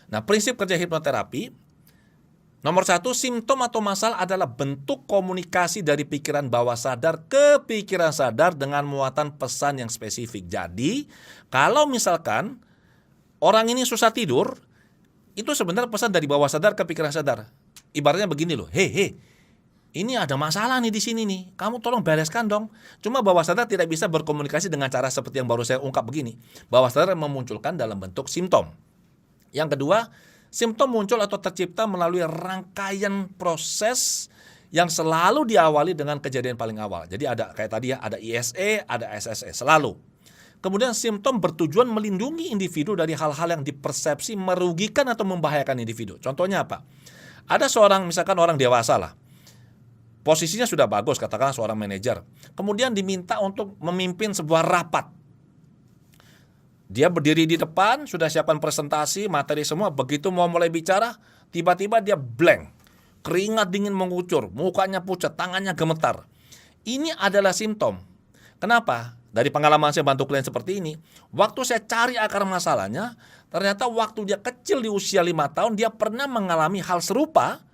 Nah, prinsip kerja hipnoterapi, nomor 1, simptom atau masalah adalah bentuk komunikasi dari pikiran bawah sadar ke pikiran sadar dengan muatan pesan yang spesifik. Jadi, kalau misalkan orang ini susah tidur, itu sebenarnya pesan dari bawah sadar ke pikiran sadar. Ibaratnya begini loh, hei, ini ada masalah nih di sini nih, kamu tolong bereskan dong. Cuma bawah sadar tidak bisa berkomunikasi dengan cara seperti yang baru saya ungkap begini. Bawah sadar memunculkan dalam bentuk simptom. Yang kedua, simptom muncul atau tercipta melalui rangkaian proses yang selalu diawali dengan kejadian paling awal. Jadi ada kayak tadi ya, ada ISE, ada SSE, selalu. Kemudian simptom bertujuan melindungi individu dari hal-hal yang dipersepsi merugikan atau membahayakan individu. Contohnya apa? Ada seorang, misalkan orang dewasa lah, posisinya sudah bagus, katakanlah seorang manajer. Kemudian diminta untuk memimpin sebuah rapat. Dia berdiri di depan, sudah siapkan presentasi, materi semua. Begitu mau mulai bicara, tiba-tiba dia blank. Keringat dingin mengucur, mukanya pucat, tangannya gemetar. Ini adalah simptom. Kenapa? Dari pengalaman saya bantu klien seperti ini, waktu saya cari akar masalahnya, ternyata waktu dia kecil di usia 5 tahun, dia pernah mengalami hal serupa.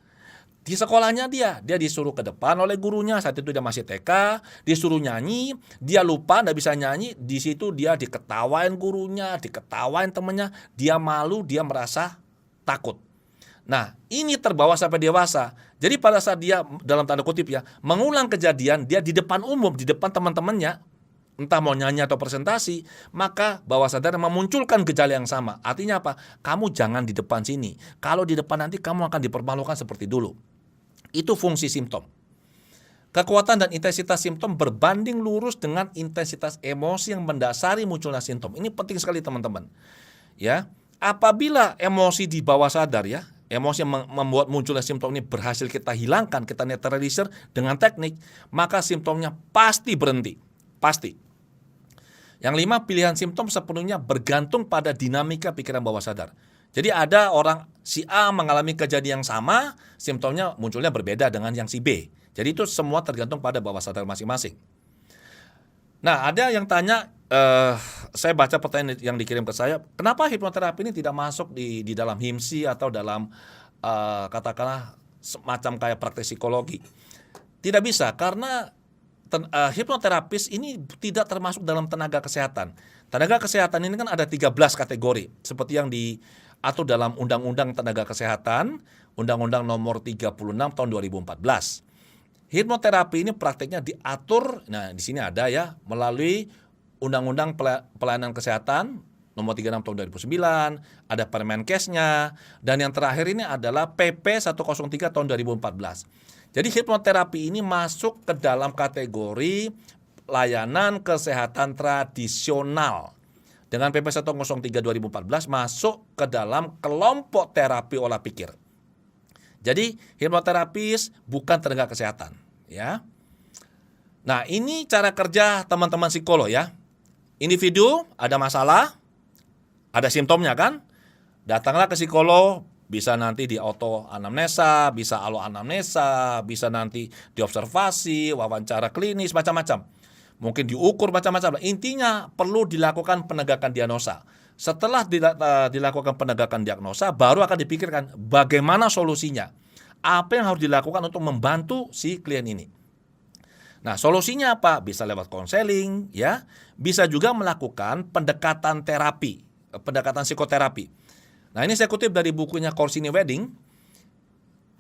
Di sekolahnya dia disuruh ke depan oleh gurunya, saat itu dia masih TK, disuruh nyanyi, dia lupa, nggak bisa nyanyi, di situ dia diketawain gurunya, diketawain temennya, dia malu, dia merasa takut. Nah, ini terbawa sampai dewasa. Jadi pada saat dia, dalam tanda kutip ya, mengulang kejadian, dia di depan umum, di depan teman-temannya, entah mau nyanyi atau presentasi, maka bawah sadar memunculkan gejala yang sama. Artinya apa? Kamu jangan di depan sini. Kalau di depan nanti kamu akan dipermalukan seperti dulu. Itu fungsi simptom. Kekuatan dan intensitas simptom berbanding lurus dengan intensitas emosi yang mendasari munculnya simptom. Ini penting sekali teman-teman. Ya, apabila emosi di bawah sadar ya, emosi yang membuat munculnya simptom ini berhasil kita hilangkan, kita neutralisir dengan teknik, maka simptomnya pasti berhenti. Pasti. Yang 5, pilihan simptom sepenuhnya bergantung pada dinamika pikiran bawah sadar. Jadi ada orang si A mengalami kejadian yang sama, simptomnya munculnya berbeda dengan yang si B. Jadi itu semua tergantung pada bawah sadar masing-masing. Nah, ada yang tanya, saya baca pertanyaan yang dikirim ke saya, kenapa hipnoterapi ini tidak masuk di dalam HIMSI atau dalam katakanlah semacam kayak praktek psikologi? Tidak bisa, karena hipnoterapis ini tidak termasuk dalam tenaga kesehatan. Tenaga kesehatan ini kan ada 13 kategori, seperti yang diatur dalam Undang-Undang Tenaga Kesehatan, Undang-Undang Nomor 36 tahun 2014. Hipnoterapi ini prakteknya diatur, nah di sini ada ya, melalui Undang-Undang Pelayanan Kesehatan Nomor 36 tahun 2009, ada Permenkesnya, dan yang terakhir ini adalah PP 103 tahun 2014. Jadi hipnoterapi ini masuk ke dalam kategori layanan kesehatan tradisional. Dengan PP 103 2014 masuk ke dalam kelompok terapi olah pikir. Jadi hipnoterapis bukan tenaga kesehatan, ya. Nah, ini cara kerja teman-teman psikolog ya. Individu ada masalah, ada simptomnya kan? Datanglah ke psikolog, bisa nanti di auto anamnesa, bisa alo anamnesa, bisa nanti diobservasi, wawancara klinis, macam-macam. Mungkin diukur macam-macam. Intinya perlu dilakukan penegakan diagnosa. Setelah dilakukan penegakan diagnosa, baru akan dipikirkan bagaimana solusinya. Apa yang harus dilakukan untuk membantu si klien ini. Nah, solusinya apa? Bisa lewat konseling, ya. Bisa juga melakukan pendekatan terapi, pendekatan psikoterapi. Nah, ini saya kutip dari bukunya Corsini Wedding,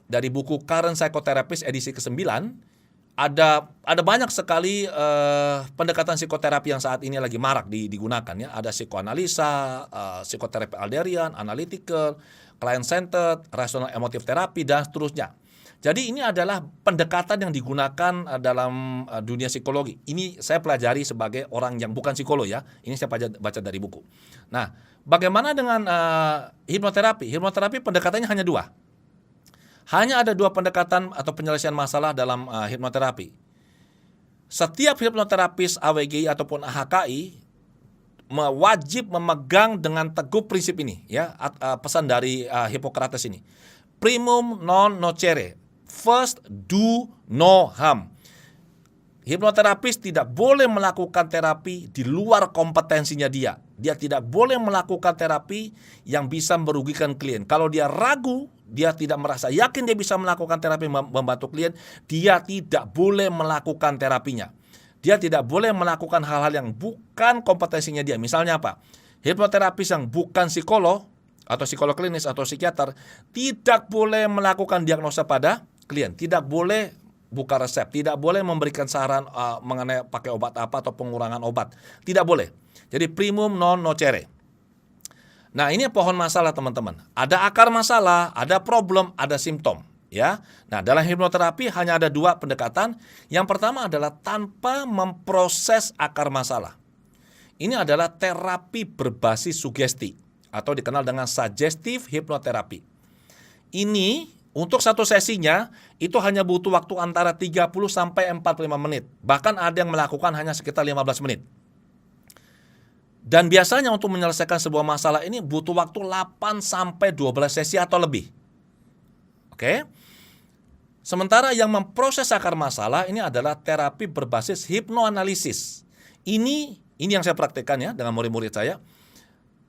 dari buku Current Psychotherapist edisi ke-9. Ada banyak sekali pendekatan psikoterapi yang saat ini lagi marak digunakan ya. Ada psikoanalisa, psikoterapi Adlerian, analytical, client-centered, rational emotive therapy, dan seterusnya. Jadi ini adalah pendekatan yang digunakan dalam dunia psikologi. Ini saya pelajari sebagai orang yang bukan psikolog ya. Ini saya baca dari buku. Nah, bagaimana dengan hipnoterapi? Hipnoterapi pendekatannya hanya 2. Hanya ada 2 pendekatan atau penyelesaian masalah dalam hipnoterapi. Setiap hipnoterapis AWGI ataupun AHKI wajib memegang dengan teguh prinsip ini, ya, pesan dari Hippocrates ini. Primum non nocere, first do no harm. Hipnoterapis tidak boleh melakukan terapi di luar kompetensinya dia. Dia tidak boleh melakukan terapi yang bisa merugikan klien. Kalau dia ragu, dia tidak merasa yakin dia bisa melakukan terapi membantu klien, dia tidak boleh melakukan terapinya. Dia tidak boleh melakukan hal-hal yang bukan kompetensinya dia. Misalnya apa? Hipnoterapis yang bukan psikolog atau psikolog klinis atau psikiater tidak boleh melakukan diagnosa pada klien, tidak boleh buka resep, tidak boleh memberikan saran mengenai pakai obat apa atau pengurangan obat. Tidak boleh. Jadi primum non nocere. Nah, ini pohon masalah teman-teman. Ada akar masalah, ada problem, ada simptom, ya. Nah, dalam hipnoterapi hanya ada 2 pendekatan. Yang pertama adalah tanpa memproses akar masalah. Ini adalah terapi berbasis sugesti atau dikenal dengan suggestive hypnotherapy. Ini untuk satu sesinya itu hanya butuh waktu antara 30 sampai 45 menit. Bahkan ada yang melakukan hanya sekitar 15 menit. Dan biasanya untuk menyelesaikan sebuah masalah ini butuh waktu 8 sampai 12 sesi atau lebih. Oke. Sementara yang memproses akar masalah ini adalah terapi berbasis hipnoanalisis. Ini yang saya praktekkan ya dengan murid-murid saya.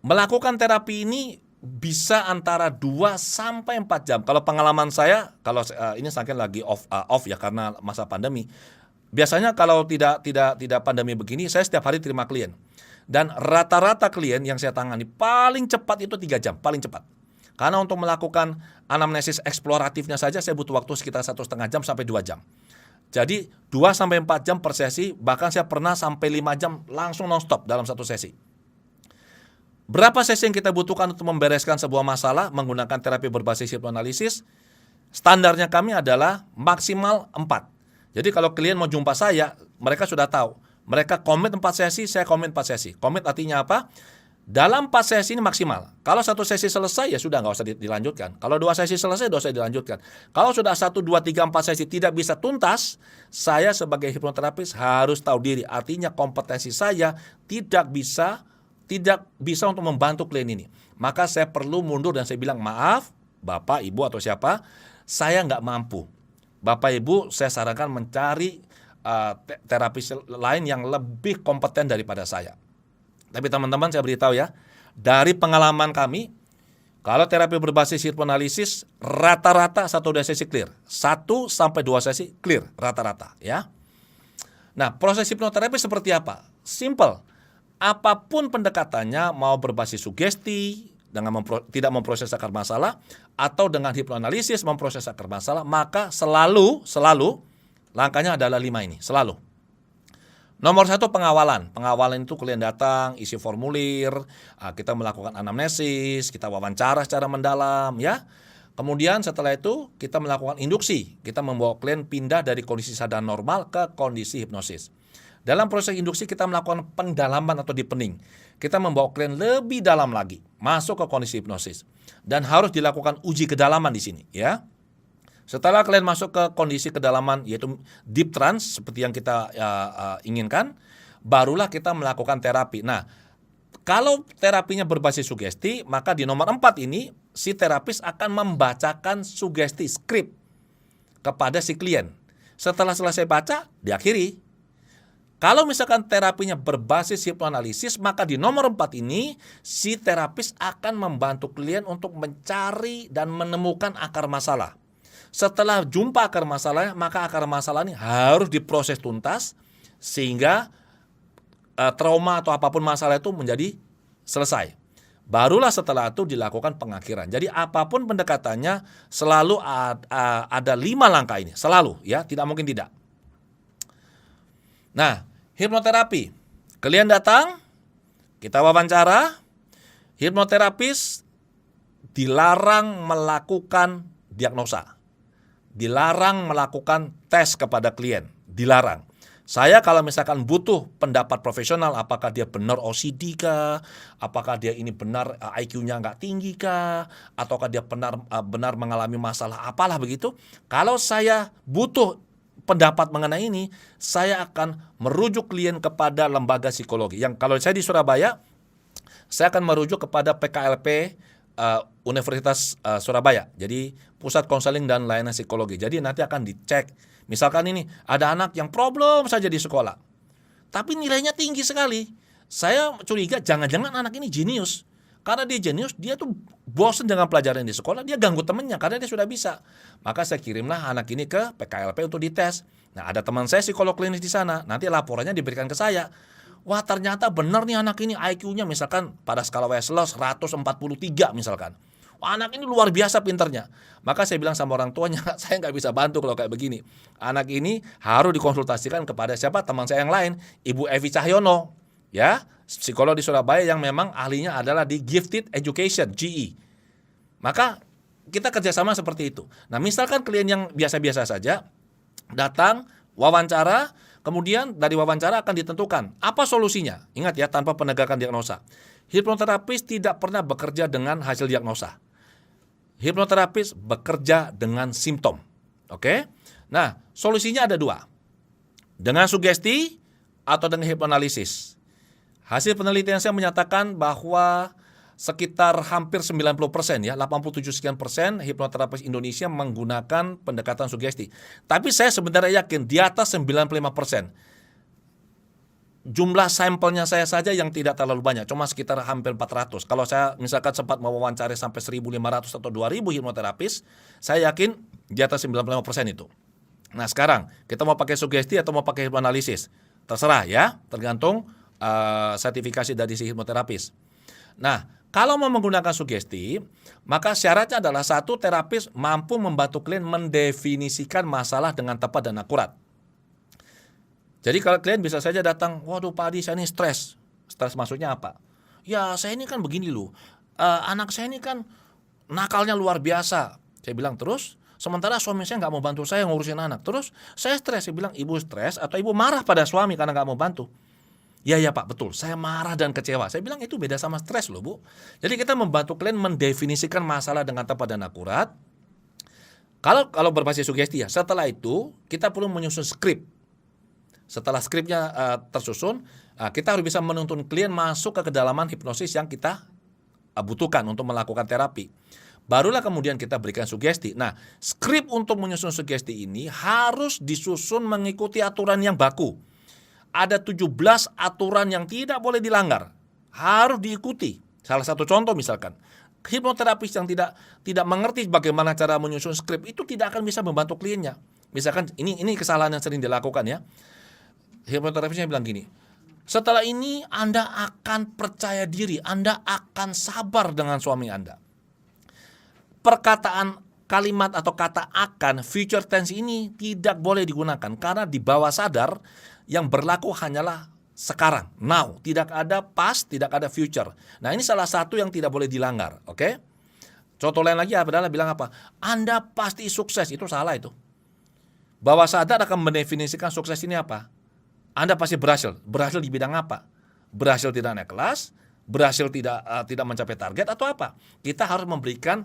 Melakukan terapi ini bisa antara 2 sampai 4 jam. Kalau pengalaman saya, kalau ini saking lagi off ya karena masa pandemi. Biasanya kalau tidak pandemi begini, saya setiap hari terima klien. Dan rata-rata klien yang saya tangani paling cepat itu 3 jam, paling cepat. Karena untuk melakukan anamnesis eksploratifnya saja saya butuh waktu sekitar 1,5 jam sampai 2 jam. Jadi 2 sampai 4 jam per sesi, bahkan saya pernah sampai 5 jam langsung non-stop dalam satu sesi. Berapa sesi yang kita butuhkan untuk membereskan sebuah masalah menggunakan terapi berbasis hipnoanalisis? Standarnya kami adalah maksimal 4. Jadi kalau klien mau jumpa saya, mereka sudah tahu. Mereka komit 4 sesi, saya komit 4 sesi. Komit artinya apa? Dalam 4 sesi ini maksimal. Kalau 1 sesi selesai ya sudah nggak usah dilanjutkan. Kalau 2 sesi selesai nggak usah dilanjutkan. Kalau sudah 1, 2, 3, 4 sesi tidak bisa tuntas, saya sebagai hipnoterapis harus tahu diri. Artinya kompetensi saya tidak bisa untuk membantu klien ini. Maka saya perlu mundur dan saya bilang, maaf Bapak, Ibu atau siapa, saya nggak mampu. Bapak, Ibu, saya sarankan mencari terapis lain yang lebih kompeten daripada saya. Tapi teman-teman saya beritahu ya, dari pengalaman kami, kalau terapi berbasis hipnoanalisis, rata-rata 1-2 sesi clear. 1 sampai 2 sesi clear, rata-rata ya. Nah, proses hipnoterapi seperti apa? Simple. Apapun pendekatannya, mau berbasis sugesti, dengan tidak memproses akar masalah, atau dengan hipnoanalisis memproses akar masalah, maka selalu langkahnya adalah 5 ini, selalu. Nomor 1, pengawalan. Pengawalan itu klien datang, isi formulir, kita melakukan anamnesis, kita wawancara secara mendalam, ya. Kemudian setelah itu kita melakukan induksi. Kita membawa klien pindah dari kondisi sadar normal ke kondisi hipnosis. Dalam proses induksi kita melakukan pendalaman atau deepening. Kita membawa klien lebih dalam lagi, masuk ke kondisi hipnosis. Dan harus dilakukan uji kedalaman di sini, ya. Setelah kalian masuk ke kondisi kedalaman yaitu deep trance seperti yang kita inginkan, barulah kita melakukan terapi. Nah, kalau terapinya berbasis sugesti, maka di nomor 4 ini si terapis akan membacakan sugesti skrip kepada si klien. Setelah selesai baca, diakhiri. Kalau misalkan terapinya berbasis hipnoanalisis, maka di nomor 4 ini si terapis akan membantu klien untuk mencari dan menemukan akar masalah. Setelah jumpa akar masalahnya, maka akar masalah ini harus diproses tuntas sehingga trauma atau apapun masalah itu menjadi selesai. Barulah setelah itu dilakukan pengakhiran. Jadi apapun pendekatannya selalu ada 5 langkah ini, selalu, ya, tidak mungkin tidak. Nah, hipnoterapi, klien datang, kita wawancara, hipnoterapis dilarang melakukan diagnosa. Dilarang melakukan tes kepada klien, dilarang. Saya kalau misalkan butuh pendapat profesional, apakah dia benar OCD kah, apakah dia ini benar IQ-nya nggak tinggi kah, ataukah dia benar mengalami masalah apalah begitu. Kalau saya butuh pendapat mengenai ini, saya akan merujuk klien kepada lembaga psikologi. Yang kalau saya di Surabaya, saya akan merujuk kepada PKLP Universitas Surabaya. Jadi Pusat Konseling dan Layanan Psikologi. Jadi nanti akan dicek. Misalkan ini ada anak yang problem saja di sekolah, tapi nilainya tinggi sekali. Saya curiga jangan-jangan anak ini jenius. Karena dia jenius, dia tuh bosan dengan pelajaran di sekolah, dia ganggu temennya karena dia sudah bisa. Maka saya kirimlah anak ini ke PKLP untuk dites. Nah, ada teman saya psikolog klinis di sana. Nanti laporannya diberikan ke saya. Wah, ternyata benar nih anak ini IQ-nya misalkan pada skala Wechsler 143 misalkan. Wah, anak ini luar biasa pinternya. Maka saya bilang sama orang tuanya, saya nggak bisa bantu kalau kayak begini. Anak ini harus dikonsultasikan kepada siapa? Teman saya yang lain, Ibu Evi Cahyono, ya, psikolog di Surabaya yang memang ahlinya adalah di Gifted Education, GE. Maka kita kerjasama seperti itu. Nah, misalkan klien yang biasa-biasa saja datang, wawancara, kemudian dari wawancara akan ditentukan apa solusinya. Ingat ya, tanpa penegakan diagnosa. Hipnoterapis tidak pernah bekerja dengan hasil diagnosa. Hipnoterapis bekerja dengan simptom. Oke? Nah, solusinya ada 2. Dengan sugesti atau dengan hipnoanalisis. Hasil penelitian saya menyatakan bahwa sekitar hampir 90% ya, 87 sekian persen hipnoterapis Indonesia menggunakan pendekatan sugesti. Tapi saya sebenarnya yakin di atas 95%. Jumlah sampelnya saya saja yang tidak terlalu banyak, cuma sekitar hampir 400. Kalau saya misalkan sempat mewawancari sampai 1.500 atau 2.000 hipnoterapis, saya yakin di atas 95% itu. Nah, sekarang kita mau pakai sugesti atau mau pakai hipnoanalisis? Terserah ya, tergantung sertifikasi dari si hipnoterapis. Nah, kalau mau menggunakan sugesti, maka syaratnya adalah 1, terapis mampu membantu klien mendefinisikan masalah dengan tepat dan akurat. Jadi kalau klien bisa saja datang, waduh Pak Adi, saya ini stres. Stres maksudnya apa? Ya, saya ini kan begini loh, anak saya ini kan nakalnya luar biasa. Saya bilang, terus? Sementara suami saya nggak mau bantu saya ngurusin anak. Terus saya stres. Saya bilang, ibu stres atau ibu marah pada suami karena nggak mau bantu? Ya Pak, betul. Saya marah dan kecewa. Saya bilang itu beda sama stres loh Bu. Jadi kita membantu klien mendefinisikan masalah dengan tepat dan akurat. Kalau berbasis sugesti ya. Setelah itu kita perlu menyusun skrip. Setelah skripnya tersusun, kita harus bisa menuntun klien masuk ke kedalaman hipnosis yang kita butuhkan untuk melakukan terapi. Barulah kemudian kita berikan sugesti. Nah, skrip untuk menyusun sugesti ini harus disusun mengikuti aturan yang baku. Ada 17 aturan yang tidak boleh dilanggar. Harus diikuti. Salah satu contoh misalkan, hipnoterapis yang tidak mengerti bagaimana cara menyusun skrip itu tidak akan bisa membantu kliennya. Misalkan ini kesalahan yang sering dilakukan ya. hipnoterapisnya bilang gini, setelah ini Anda akan percaya diri, Anda akan sabar dengan suami Anda. Perkataan kalimat atau kata akan, future tense ini tidak boleh digunakan karena di bawah sadar yang berlaku hanyalah sekarang, now. Tidak ada past, tidak ada future. Nah, ini salah satu yang tidak boleh dilanggar, oke? Contoh lain lagi adalah bilang apa? Anda pasti sukses, itu salah itu. Bawah sadar akan mendefinisikan sukses ini apa? Anda pasti berhasil. Berhasil di bidang apa? Berhasil tidak naik kelas, berhasil tidak mencapai target atau apa? Kita harus memberikan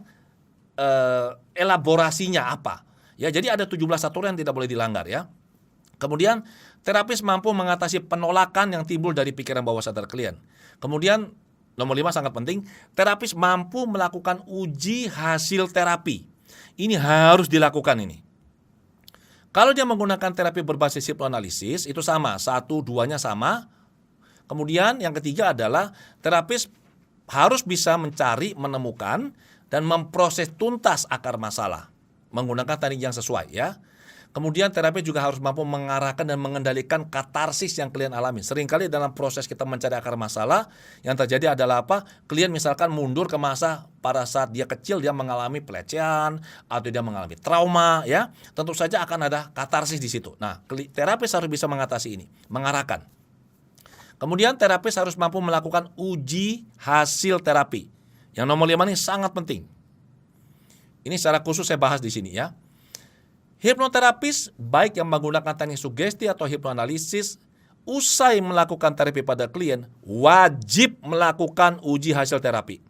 elaborasinya apa. Ya, jadi ada 17 aturan yang tidak boleh dilanggar ya. Kemudian terapis mampu mengatasi penolakan yang timbul dari pikiran bawah sadar klien. Kemudian nomor 5 sangat penting, terapis mampu melakukan uji hasil terapi. Ini harus dilakukan ini. Kalau dia menggunakan terapi berbasis hipnoanalisis, itu sama, 1, 2-nya sama. Kemudian yang ketiga adalah terapis harus bisa mencari, menemukan, dan memproses tuntas akar masalah menggunakan teknik yang sesuai ya. Kemudian terapis juga harus mampu mengarahkan dan mengendalikan katarsis yang klien alami. Seringkali dalam proses kita mencari akar masalah, yang terjadi adalah apa? Klien misalkan mundur ke masa pada saat dia kecil, dia mengalami pelecehan atau dia mengalami trauma ya. Tentu saja akan ada katarsis di situ. Nah, terapis harus bisa mengatasi ini, mengarahkan. Kemudian terapis harus mampu melakukan uji hasil terapi. Yang nomor 5 ini sangat penting. Ini secara khusus saya bahas di sini ya. Hipnoterapis baik yang menggunakan teknik sugesti atau hipnoanalisis, usai melakukan terapi pada klien, wajib melakukan uji hasil terapi.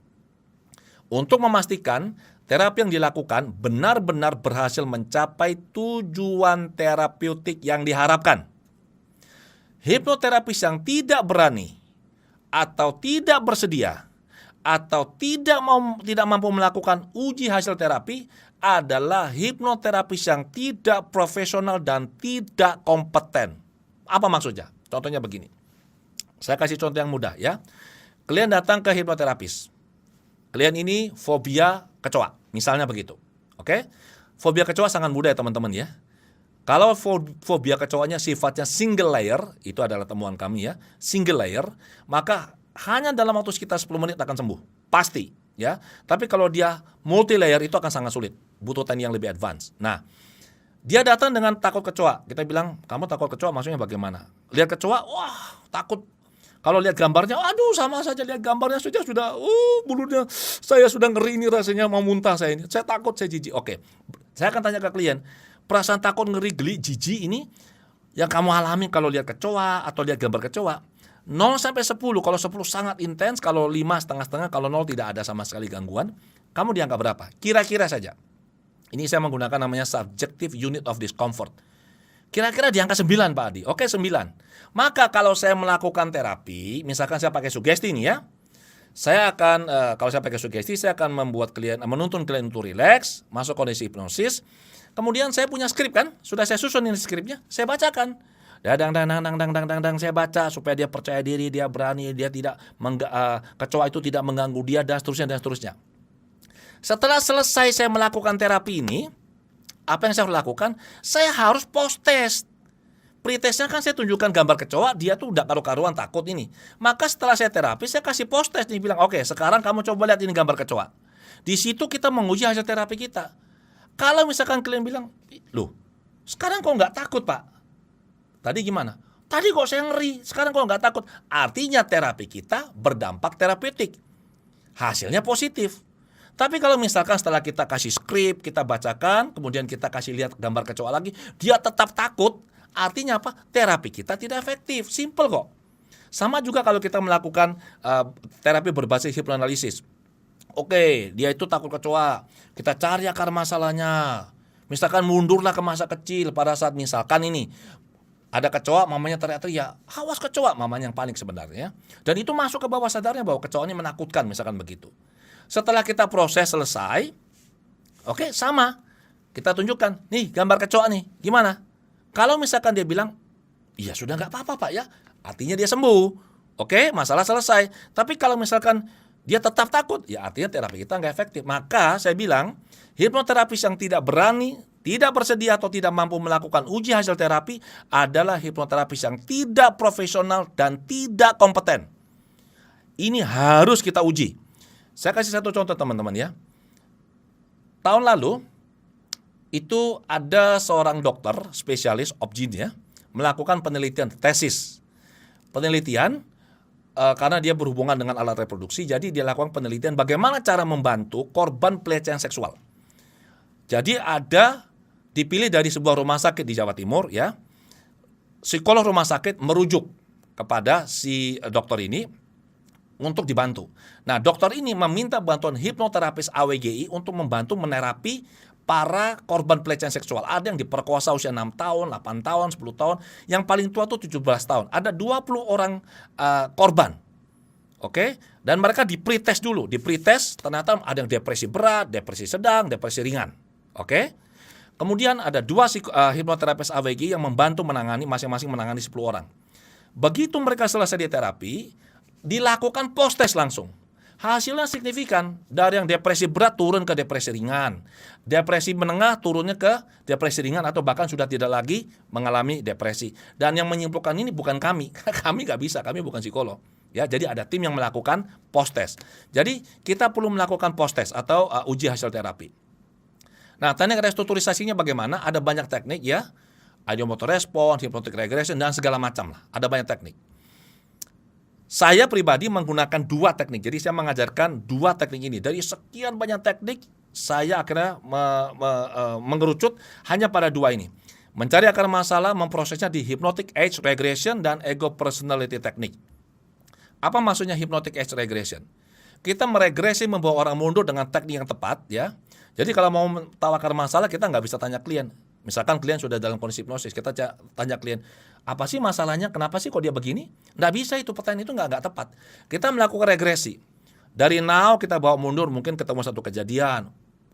Untuk memastikan terapi yang dilakukan benar-benar berhasil mencapai tujuan terapeutik yang diharapkan. Hipnoterapis yang tidak berani atau tidak bersedia atau tidak mampu melakukan uji hasil terapi adalah hipnoterapis yang tidak profesional dan tidak kompeten. Apa maksudnya? Contohnya begini. Saya kasih contoh yang mudah ya. Klien datang ke hipnoterapis. Klien ini fobia kecoa, misalnya begitu. Oke? Fobia kecoa sangat mudah ya teman-teman ya. Kalau fobia kecoanya sifatnya single layer, itu adalah temuan kami ya, single layer, maka hanya dalam waktu sekitar 10 menit akan sembuh. Pasti ya. Tapi kalau dia multi layer itu akan sangat sulit. Butuh teknik yang lebih advance. Nah, dia datang dengan takut kecoa. Kita bilang, kamu takut kecoa maksudnya bagaimana? Lihat kecoa, wah takut. Kalau lihat gambarnya, aduh sama saja lihat gambarnya sudah bulunya saya sudah ngeri ini rasanya mau muntah saya ini. Saya takut, saya jijik. Oke, saya akan tanya ke klien, perasaan takut, ngeri, geli, jijik ini yang kamu alami kalau lihat kecoa atau lihat gambar kecoa, 0 sampai 10, kalau 10 sangat intens, kalau 5 setengah-setengah, kalau 0 tidak ada sama sekali gangguan, kamu dianggap berapa? Kira-kira saja. Ini saya menggunakan namanya subjective unit of discomfort. Kira-kira di angka 9 Pak Adi. Oke 9. Maka kalau saya melakukan terapi, misalkan saya pakai sugesti ini ya, saya akan, kalau saya pakai sugesti, saya akan menuntun klien untuk rileks, masuk kondisi hipnosis. Kemudian saya punya skrip kan, sudah saya susun ini skripnya, saya bacakan. Dang, saya baca supaya dia percaya diri, dia berani, dia tidak kecoa itu tidak mengganggu dia dan seterusnya. Setelah selesai saya melakukan terapi ini, apa yang saya lakukan? Saya harus post test. Pretestnya kan saya tunjukkan gambar kecoa, dia tuh udah karu-karuan takut ini. Maka setelah saya terapi, saya kasih post test nih, bilang, oke, sekarang kamu coba lihat ini gambar kecoa. Di situ kita menguji hasil terapi kita. Kalau misalkan klien bilang, loh, sekarang kok nggak takut Pak? Tadi gimana? Tadi kok saya ngeri, sekarang kok nggak takut? Artinya terapi kita berdampak terapeutik. Hasilnya positif. Tapi kalau misalkan setelah kita kasih skrip, kita bacakan, kemudian kita kasih lihat gambar kecoa lagi, dia tetap takut, artinya apa? Terapi kita tidak efektif. Simple kok. Sama juga kalau kita melakukan terapi berbasis hipnoanalisis. Oke, dia itu takut kecoa. Kita cari akar masalahnya. Misalkan mundurlah ke masa kecil pada saat misalkan ini ada kecoa, mamanya teriak-teriak, awas kecoa, mamanya yang panik sebenarnya. Dan itu masuk ke bawah sadarnya bahwa kecoa ini menakutkan, misalkan begitu. Setelah kita proses selesai, oke, sama. Kita tunjukkan, nih gambar kecoa nih, gimana? Kalau misalkan dia bilang, iya sudah nggak apa-apa Pak ya, artinya dia sembuh. Oke, masalah selesai. Tapi kalau misalkan dia tetap takut, ya artinya terapi kita nggak efektif. Maka saya bilang, hipnoterapis yang tidak berani tidak bersedia atau tidak mampu melakukan uji hasil terapi adalah hipnoterapis yang tidak profesional dan tidak kompeten. Ini harus kita uji. Saya kasih satu contoh teman-teman ya. Tahun lalu itu ada seorang dokter spesialis obgyn ya, melakukan penelitian tesis. Penelitian karena dia berhubungan dengan alat reproduksi, jadi dia lakukan penelitian bagaimana cara membantu korban pelecehan seksual. Jadi dipilih dari sebuah rumah sakit di Jawa Timur ya. Psikolog rumah sakit merujuk kepada si dokter ini untuk dibantu. Nah, dokter ini meminta bantuan hipnoterapis AWGI untuk membantu menerapi para korban pelecehan seksual. Ada yang diperkosa usia 6 tahun, 8 tahun, 10 tahun. Yang paling tua tuh 17 tahun. Ada 20 orang korban. Oke? Dan mereka di-pretest dulu. Di-pretest ternyata ada yang depresi berat, depresi sedang, depresi ringan. Oke? Kemudian ada 2 hipnoterapis AWGI yang membantu masing-masing menangani 10 orang. Begitu mereka selesai di terapi, dilakukan post-test langsung. Hasilnya signifikan, dari yang depresi berat turun ke depresi ringan, depresi menengah turunnya ke depresi ringan atau bahkan sudah tidak lagi mengalami depresi. Dan yang menyimpulkan ini bukan kami, kami nggak bisa, kami bukan psikolog. Ya, jadi ada tim yang melakukan post-test. Jadi kita perlu melakukan post-test atau uji hasil terapi. Nah, teknik restrukturisasinya bagaimana? Ada banyak teknik ya, ideomotor response, hypnotic regression dan segala macam lah. Ada banyak teknik. Saya pribadi menggunakan 2 teknik. Jadi saya mengajarkan 2 teknik ini. Dari sekian banyak teknik, saya akhirnya mengerucut hanya pada 2 ini. Mencari akar masalah, memprosesnya di hypnotic age regression dan ego personality technique. Apa maksudnya hypnotic age regression? Kita meregresi membawa orang mundur dengan teknik yang tepat ya. Jadi kalau mau tahu akar masalah, kita nggak bisa tanya klien. Misalkan klien sudah dalam kondisi hipnosis, kita tanya klien, apa sih masalahnya? Kenapa sih kok dia begini? Nggak bisa, itu pertanyaan itu nggak tepat. Kita melakukan regresi. Dari now kita bawa mundur, mungkin ketemu satu kejadian.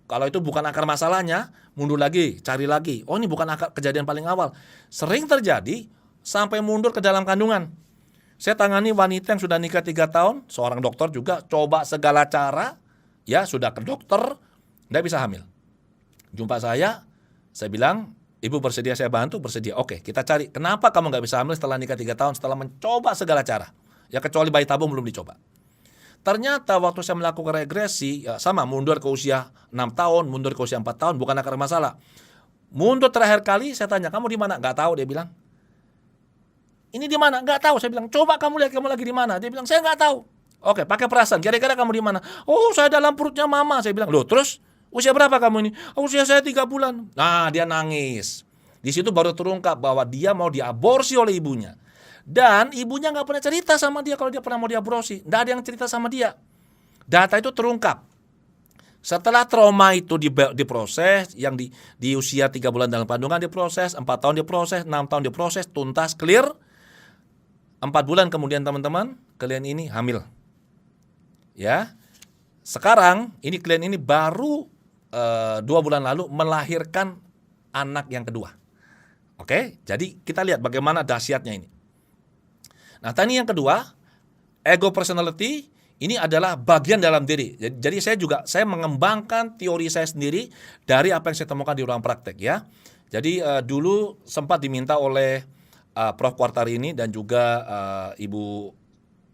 Kalau itu bukan akar masalahnya, mundur lagi, cari lagi. Oh, ini bukan akar kejadian paling awal. Sering terjadi sampai mundur ke dalam kandungan. Saya tangani wanita yang sudah nikah 3 tahun, seorang dokter juga, coba segala cara, ya sudah ke dokter, nggak bisa hamil. Jumpa saya bilang, ibu bersedia saya bantu? Bersedia. Oke, kita cari. Kenapa kamu nggak bisa hamil setelah nikah 3 tahun, setelah mencoba segala cara? Ya kecuali bayi tabung belum dicoba. Ternyata waktu saya melakukan regresi, ya sama, mundur ke usia 6 tahun, mundur ke usia 4 tahun, bukan akar masalah. Mundur terakhir kali, saya tanya, kamu di mana? Nggak tahu, dia bilang. Ini di mana? Nggak tahu. Saya bilang, coba kamu lihat kamu lagi di mana. Dia bilang, saya nggak tahu. Oke, pakai perasaan. Kira-kira kamu di mana? Oh, saya dalam perutnya mama. Saya bilang, loh terus usia berapa kamu ini? Oh, usia saya 3 bulan. Nah, dia nangis. Di situ baru terungkap bahwa dia mau diaborsi oleh ibunya. Dan ibunya nggak pernah cerita sama dia kalau dia pernah mau diaborsi. Nggak ada yang cerita sama dia. Data itu terungkap. Setelah trauma itu diproses, yang di usia 3 bulan dalam kandungan diproses, 4 tahun diproses, 6 tahun diproses, tuntas, clear. 4 bulan kemudian teman-teman, klien ini hamil. Ya, sekarang ini klien ini baru 2 bulan lalu melahirkan anak yang kedua. Oke, jadi kita lihat bagaimana dahsyatnya ini. Nah, tadi yang kedua, ego personality ini adalah bagian dalam diri. Jadi saya mengembangkan teori saya sendiri dari apa yang saya temukan di ruang praktek ya. Jadi dulu sempat diminta oleh Prof. Quartarini dan juga Ibu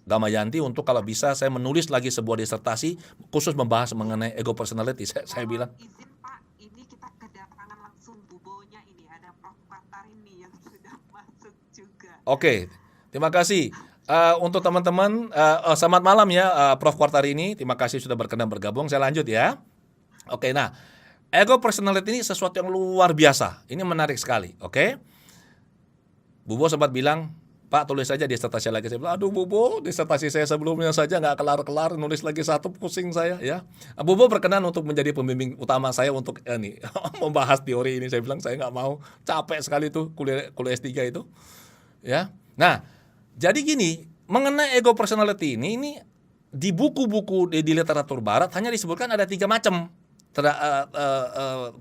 Damayanti untuk kalau bisa saya menulis lagi sebuah disertasi khusus membahas mengenai ego personality. Saya bilang, izin Pak, ini kita kedatangan langsung bubonya ini, ada Prof. Quartarini yang sudah masuk juga. Oke, terima kasih. Untuk teman-teman, selamat malam ya Prof. Quartarini, terima kasih sudah berkenan bergabung. Saya lanjut ya. Oke, nah ego personality ini sesuatu yang luar biasa. Ini menarik sekali, oke. Bubo sempat bilang, Pak tulis saja disertasi lagi. Saya bilang, aduh Bubo, disertasi saya sebelumnya saja nggak kelar-kelar, nulis lagi satu pusing saya ya. Bubo berkenan untuk menjadi pembimbing utama saya untuk membahas teori ini. Saya bilang saya nggak mau, capek sekali tuh kuliah S3 itu. Ya, nah jadi gini, mengenai ego personality ini di buku-buku di literatur Barat hanya disebutkan ada 3 macam.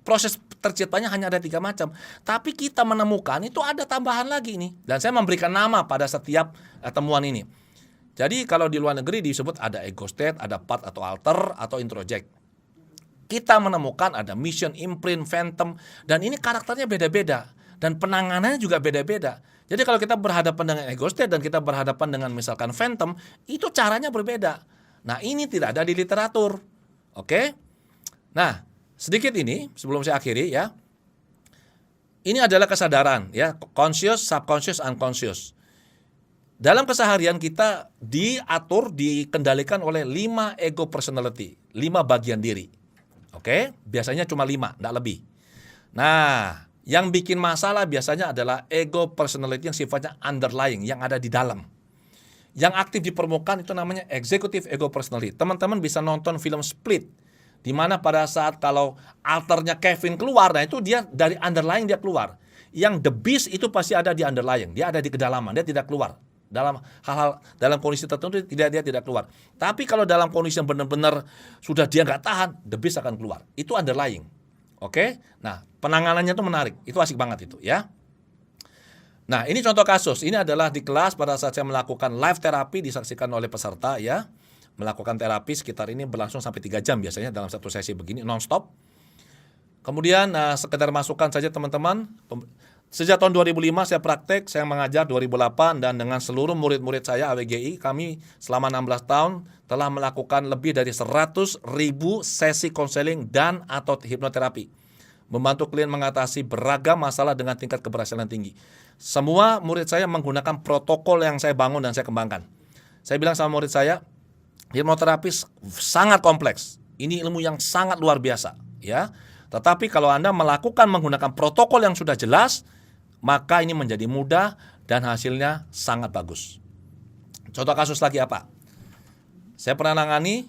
Proses terciptanya hanya ada 3 macam. Tapi kita menemukan itu ada tambahan lagi nih. Dan saya memberikan nama pada setiap temuan ini. Jadi kalau di luar negeri disebut ada ego state, ada path atau alter, atau introject. kita menemukan ada Mission, Imprint, Phantom, dan ini karakternya beda-beda dan penanganannya juga beda-beda. Jadi kalau kita berhadapan dengan ego state dan kita berhadapan dengan misalkan Phantom, itu caranya berbeda. Nah, ini tidak ada di literatur. Oke? Nah, sedikit ini sebelum saya akhiri ya. Ini adalah kesadaran ya, conscious, subconscious, unconscious. Dalam keseharian kita diatur, dikendalikan oleh 5 ego personality, 5 bagian diri. Oke, biasanya cuma 5, tidak lebih. Nah, yang bikin masalah biasanya adalah ego personality yang sifatnya underlying, yang ada di dalam. Yang aktif di permukaan itu namanya executive ego personality. Teman-teman bisa nonton film Split, di mana pada saat kalau alternya Kevin keluar, nah itu dia dari underlying dia keluar. Yang the beast itu pasti ada di underlying, dia ada di kedalaman, dia tidak keluar. Dalam hal-hal dalam kondisi tertentu dia tidak keluar. Tapi kalau dalam kondisi yang benar-benar sudah dia nggak tahan, the beast akan keluar. Itu underlying. Oke? Nah, penanganannya itu menarik. Itu asik banget itu ya. Nah, ini contoh kasus. Ini adalah di kelas pada saat saya melakukan live terapi disaksikan oleh peserta ya. Melakukan terapi sekitar ini berlangsung sampai 3 jam biasanya dalam satu sesi begini non-stop. Kemudian sekedar masukan saja teman-teman. Sejak tahun 2005 saya praktek, saya mengajar 2008 dan dengan seluruh murid-murid saya AWGI, kami selama 16 tahun telah melakukan lebih dari 100.000 sesi konseling dan atau hipnoterapi. Membantu klien mengatasi beragam masalah dengan tingkat keberhasilan tinggi. Semua murid saya menggunakan protokol yang saya bangun dan saya kembangkan. Saya bilang sama murid saya, hipnoterapi sangat kompleks. Ini ilmu yang sangat luar biasa, ya. Tetapi kalau Anda melakukan menggunakan protokol yang sudah jelas, maka ini menjadi mudah dan hasilnya sangat bagus. Contoh kasus lagi apa? Saya pernah nangani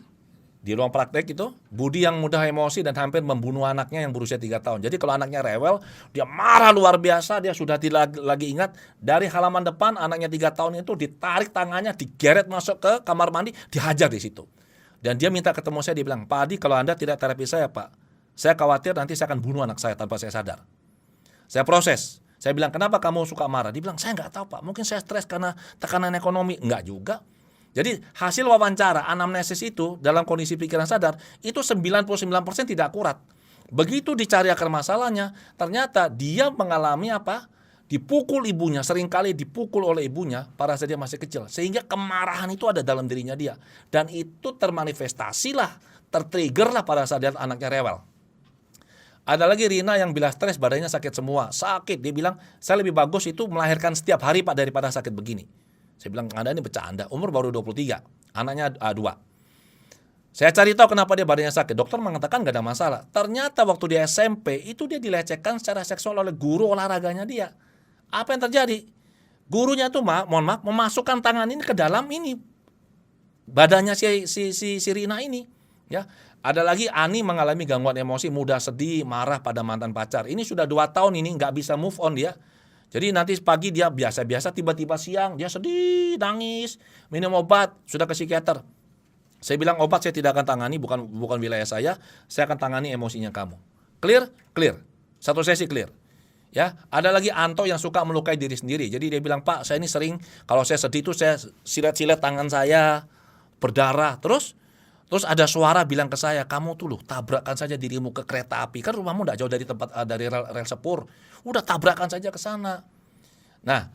di ruang praktek itu, Budi yang mudah emosi dan hampir membunuh anaknya yang berusia 3 tahun. Jadi kalau anaknya rewel, dia marah luar biasa, dia sudah tidak lagi ingat. Dari halaman depan, anaknya 3 tahun itu ditarik tangannya, digeret masuk ke kamar mandi, dihajar di situ. Dan dia minta ketemu saya, dia bilang, Pak Adi, kalau Anda tidak terapi saya, Pak, saya khawatir nanti saya akan bunuh anak saya tanpa saya sadar. Saya proses. Saya bilang, kenapa kamu suka marah? Dia bilang, saya nggak tahu Pak, mungkin saya stres karena tekanan ekonomi. Enggak juga. Jadi hasil wawancara, anamnesis itu dalam kondisi pikiran sadar, itu 99% tidak akurat. Begitu dicari akar masalahnya, ternyata dia mengalami apa? Dipukul ibunya, seringkali dipukul oleh ibunya pada saat dia masih kecil. Sehingga kemarahan itu ada dalam dirinya dia. Dan itu termanifestasilah, tertriggerlah pada saat dia anaknya rewel. Ada lagi Rina yang bila stres badannya sakit semua. Sakit, dia bilang, saya lebih bagus itu melahirkan setiap hari Pak daripada sakit begini. Saya bilang, Anda ini bercanda, umur baru 23, anaknya 2. Saya cari tahu kenapa dia badannya sakit. Dokter mengatakan gak ada masalah. Ternyata waktu dia SMP, itu dia dilecehkan secara seksual oleh guru olahraganya dia. Apa yang terjadi? Gurunya tuh, mohon maaf, memasukkan tangan ini ke dalam ini badannya si Rina ini. Ya. Ada lagi Ani mengalami gangguan emosi, mudah sedih, marah pada mantan pacar. Ini sudah 2 tahun ini nggak bisa move on dia. Jadi nanti pagi dia biasa-biasa, tiba-tiba siang dia sedih, nangis, minum obat, sudah ke psikiater. Saya bilang obat saya tidak akan tangani, bukan wilayah saya akan tangani emosinya kamu. Clear? Clear. Satu sesi clear. Ya, ada lagi Anto yang suka melukai diri sendiri. Jadi dia bilang, Pak, saya ini sering kalau saya sedih itu saya silet-silet tangan saya berdarah. Terus ada suara bilang ke saya, kamu tuh loh tabrakkan saja dirimu ke kereta api. Kan rumahmu tidak jauh dari tempat dari rel sepur. Udah tabrakkan saja ke sana. Nah,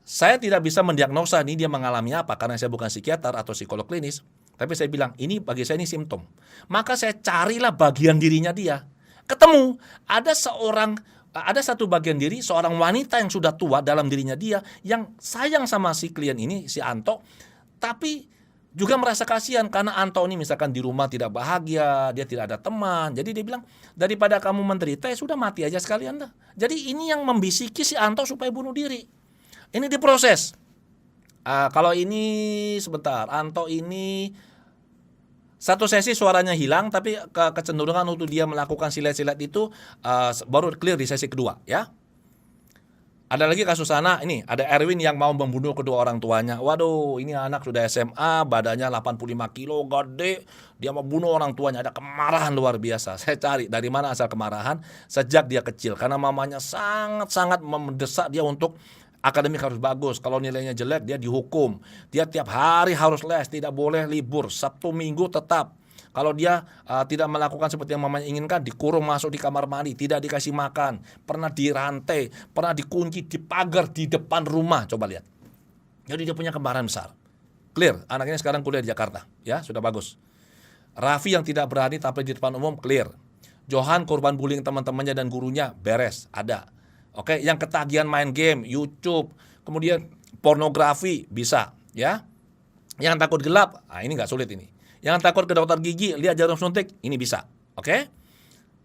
saya tidak bisa mendiagnosa ini dia mengalami apa karena saya bukan psikiater atau psikolog klinis. Tapi saya bilang, ini bagi saya ini simptom. Maka saya carilah bagian dirinya dia. Ketemu, ada satu bagian diri seorang wanita yang sudah tua dalam dirinya dia yang sayang sama si klien ini, si Anto, tapi juga merasa kasihan karena Anto ini misalkan di rumah tidak bahagia, dia tidak ada teman. Jadi dia bilang, daripada kamu menderita ya sudah mati aja sekalian dah. Jadi ini yang membisiki si Anto supaya bunuh diri. Ini diproses. Kalau ini sebentar, Anto ini satu sesi suaranya hilang, tapi kecenderungan untuk dia melakukan silet-silet itu baru clear di sesi kedua, ya. Ada lagi kasus anak, ini ada Erwin yang mau membunuh kedua orang tuanya. Waduh, ini anak sudah SMA, badannya 85 kilo, gede. Dia mau bunuh orang tuanya, ada kemarahan luar biasa. Saya cari dari mana asal kemarahan sejak dia kecil. Karena mamanya sangat-sangat mendesak dia untuk akademik harus bagus. Kalau nilainya jelek, dia dihukum. Dia tiap hari harus les, tidak boleh libur. Sabtu Minggu tetap. Kalau dia tidak melakukan seperti yang mamanya inginkan, dikurung masuk di kamar mandi, tidak dikasih makan, pernah dirantai, pernah dikunci di pagar di depan rumah, coba lihat. Jadi dia punya kemarahan besar. Clear, anaknya sekarang kuliah di Jakarta, ya sudah bagus. Raffi yang tidak berani tampil di depan umum, clear. Johan korban bullying teman-temannya dan gurunya, beres, ada. Oke, yang ketagihan main game, YouTube, kemudian pornografi, bisa, ya. Yang takut gelap, ini nggak sulit ini. Yang takut ke dokter gigi, lihat jarum suntik, ini bisa, oke.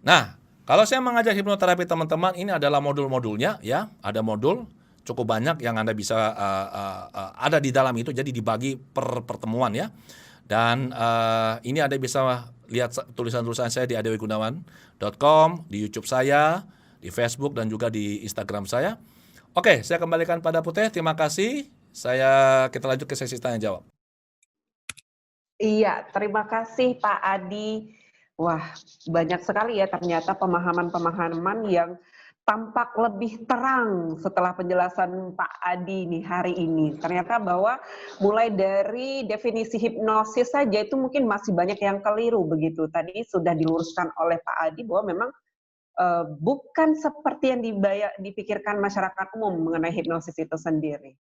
Nah, kalau saya mengajar hipnoterapi teman-teman, ini adalah modul-modulnya, ya. Ada modul cukup banyak yang Anda bisa ada di dalam itu, jadi dibagi per pertemuan, ya. Dan ini Anda bisa lihat tulisan-tulisan saya di adewigunawan.com, di YouTube saya, di Facebook, dan juga di Instagram saya. Oke, saya kembalikan pada Putih. Terima kasih. Kita lanjut ke sesi tanya jawab. Iya, terima kasih Pak Adi. Wah, banyak sekali ya ternyata pemahaman-pemahaman yang tampak lebih terang setelah penjelasan Pak Adi nih hari ini. Ternyata bahwa mulai dari definisi hipnosis saja itu mungkin masih banyak yang keliru begitu. Tadi sudah diluruskan oleh Pak Adi bahwa memang bukan seperti yang dipikirkan masyarakat umum mengenai hipnosis itu sendiri.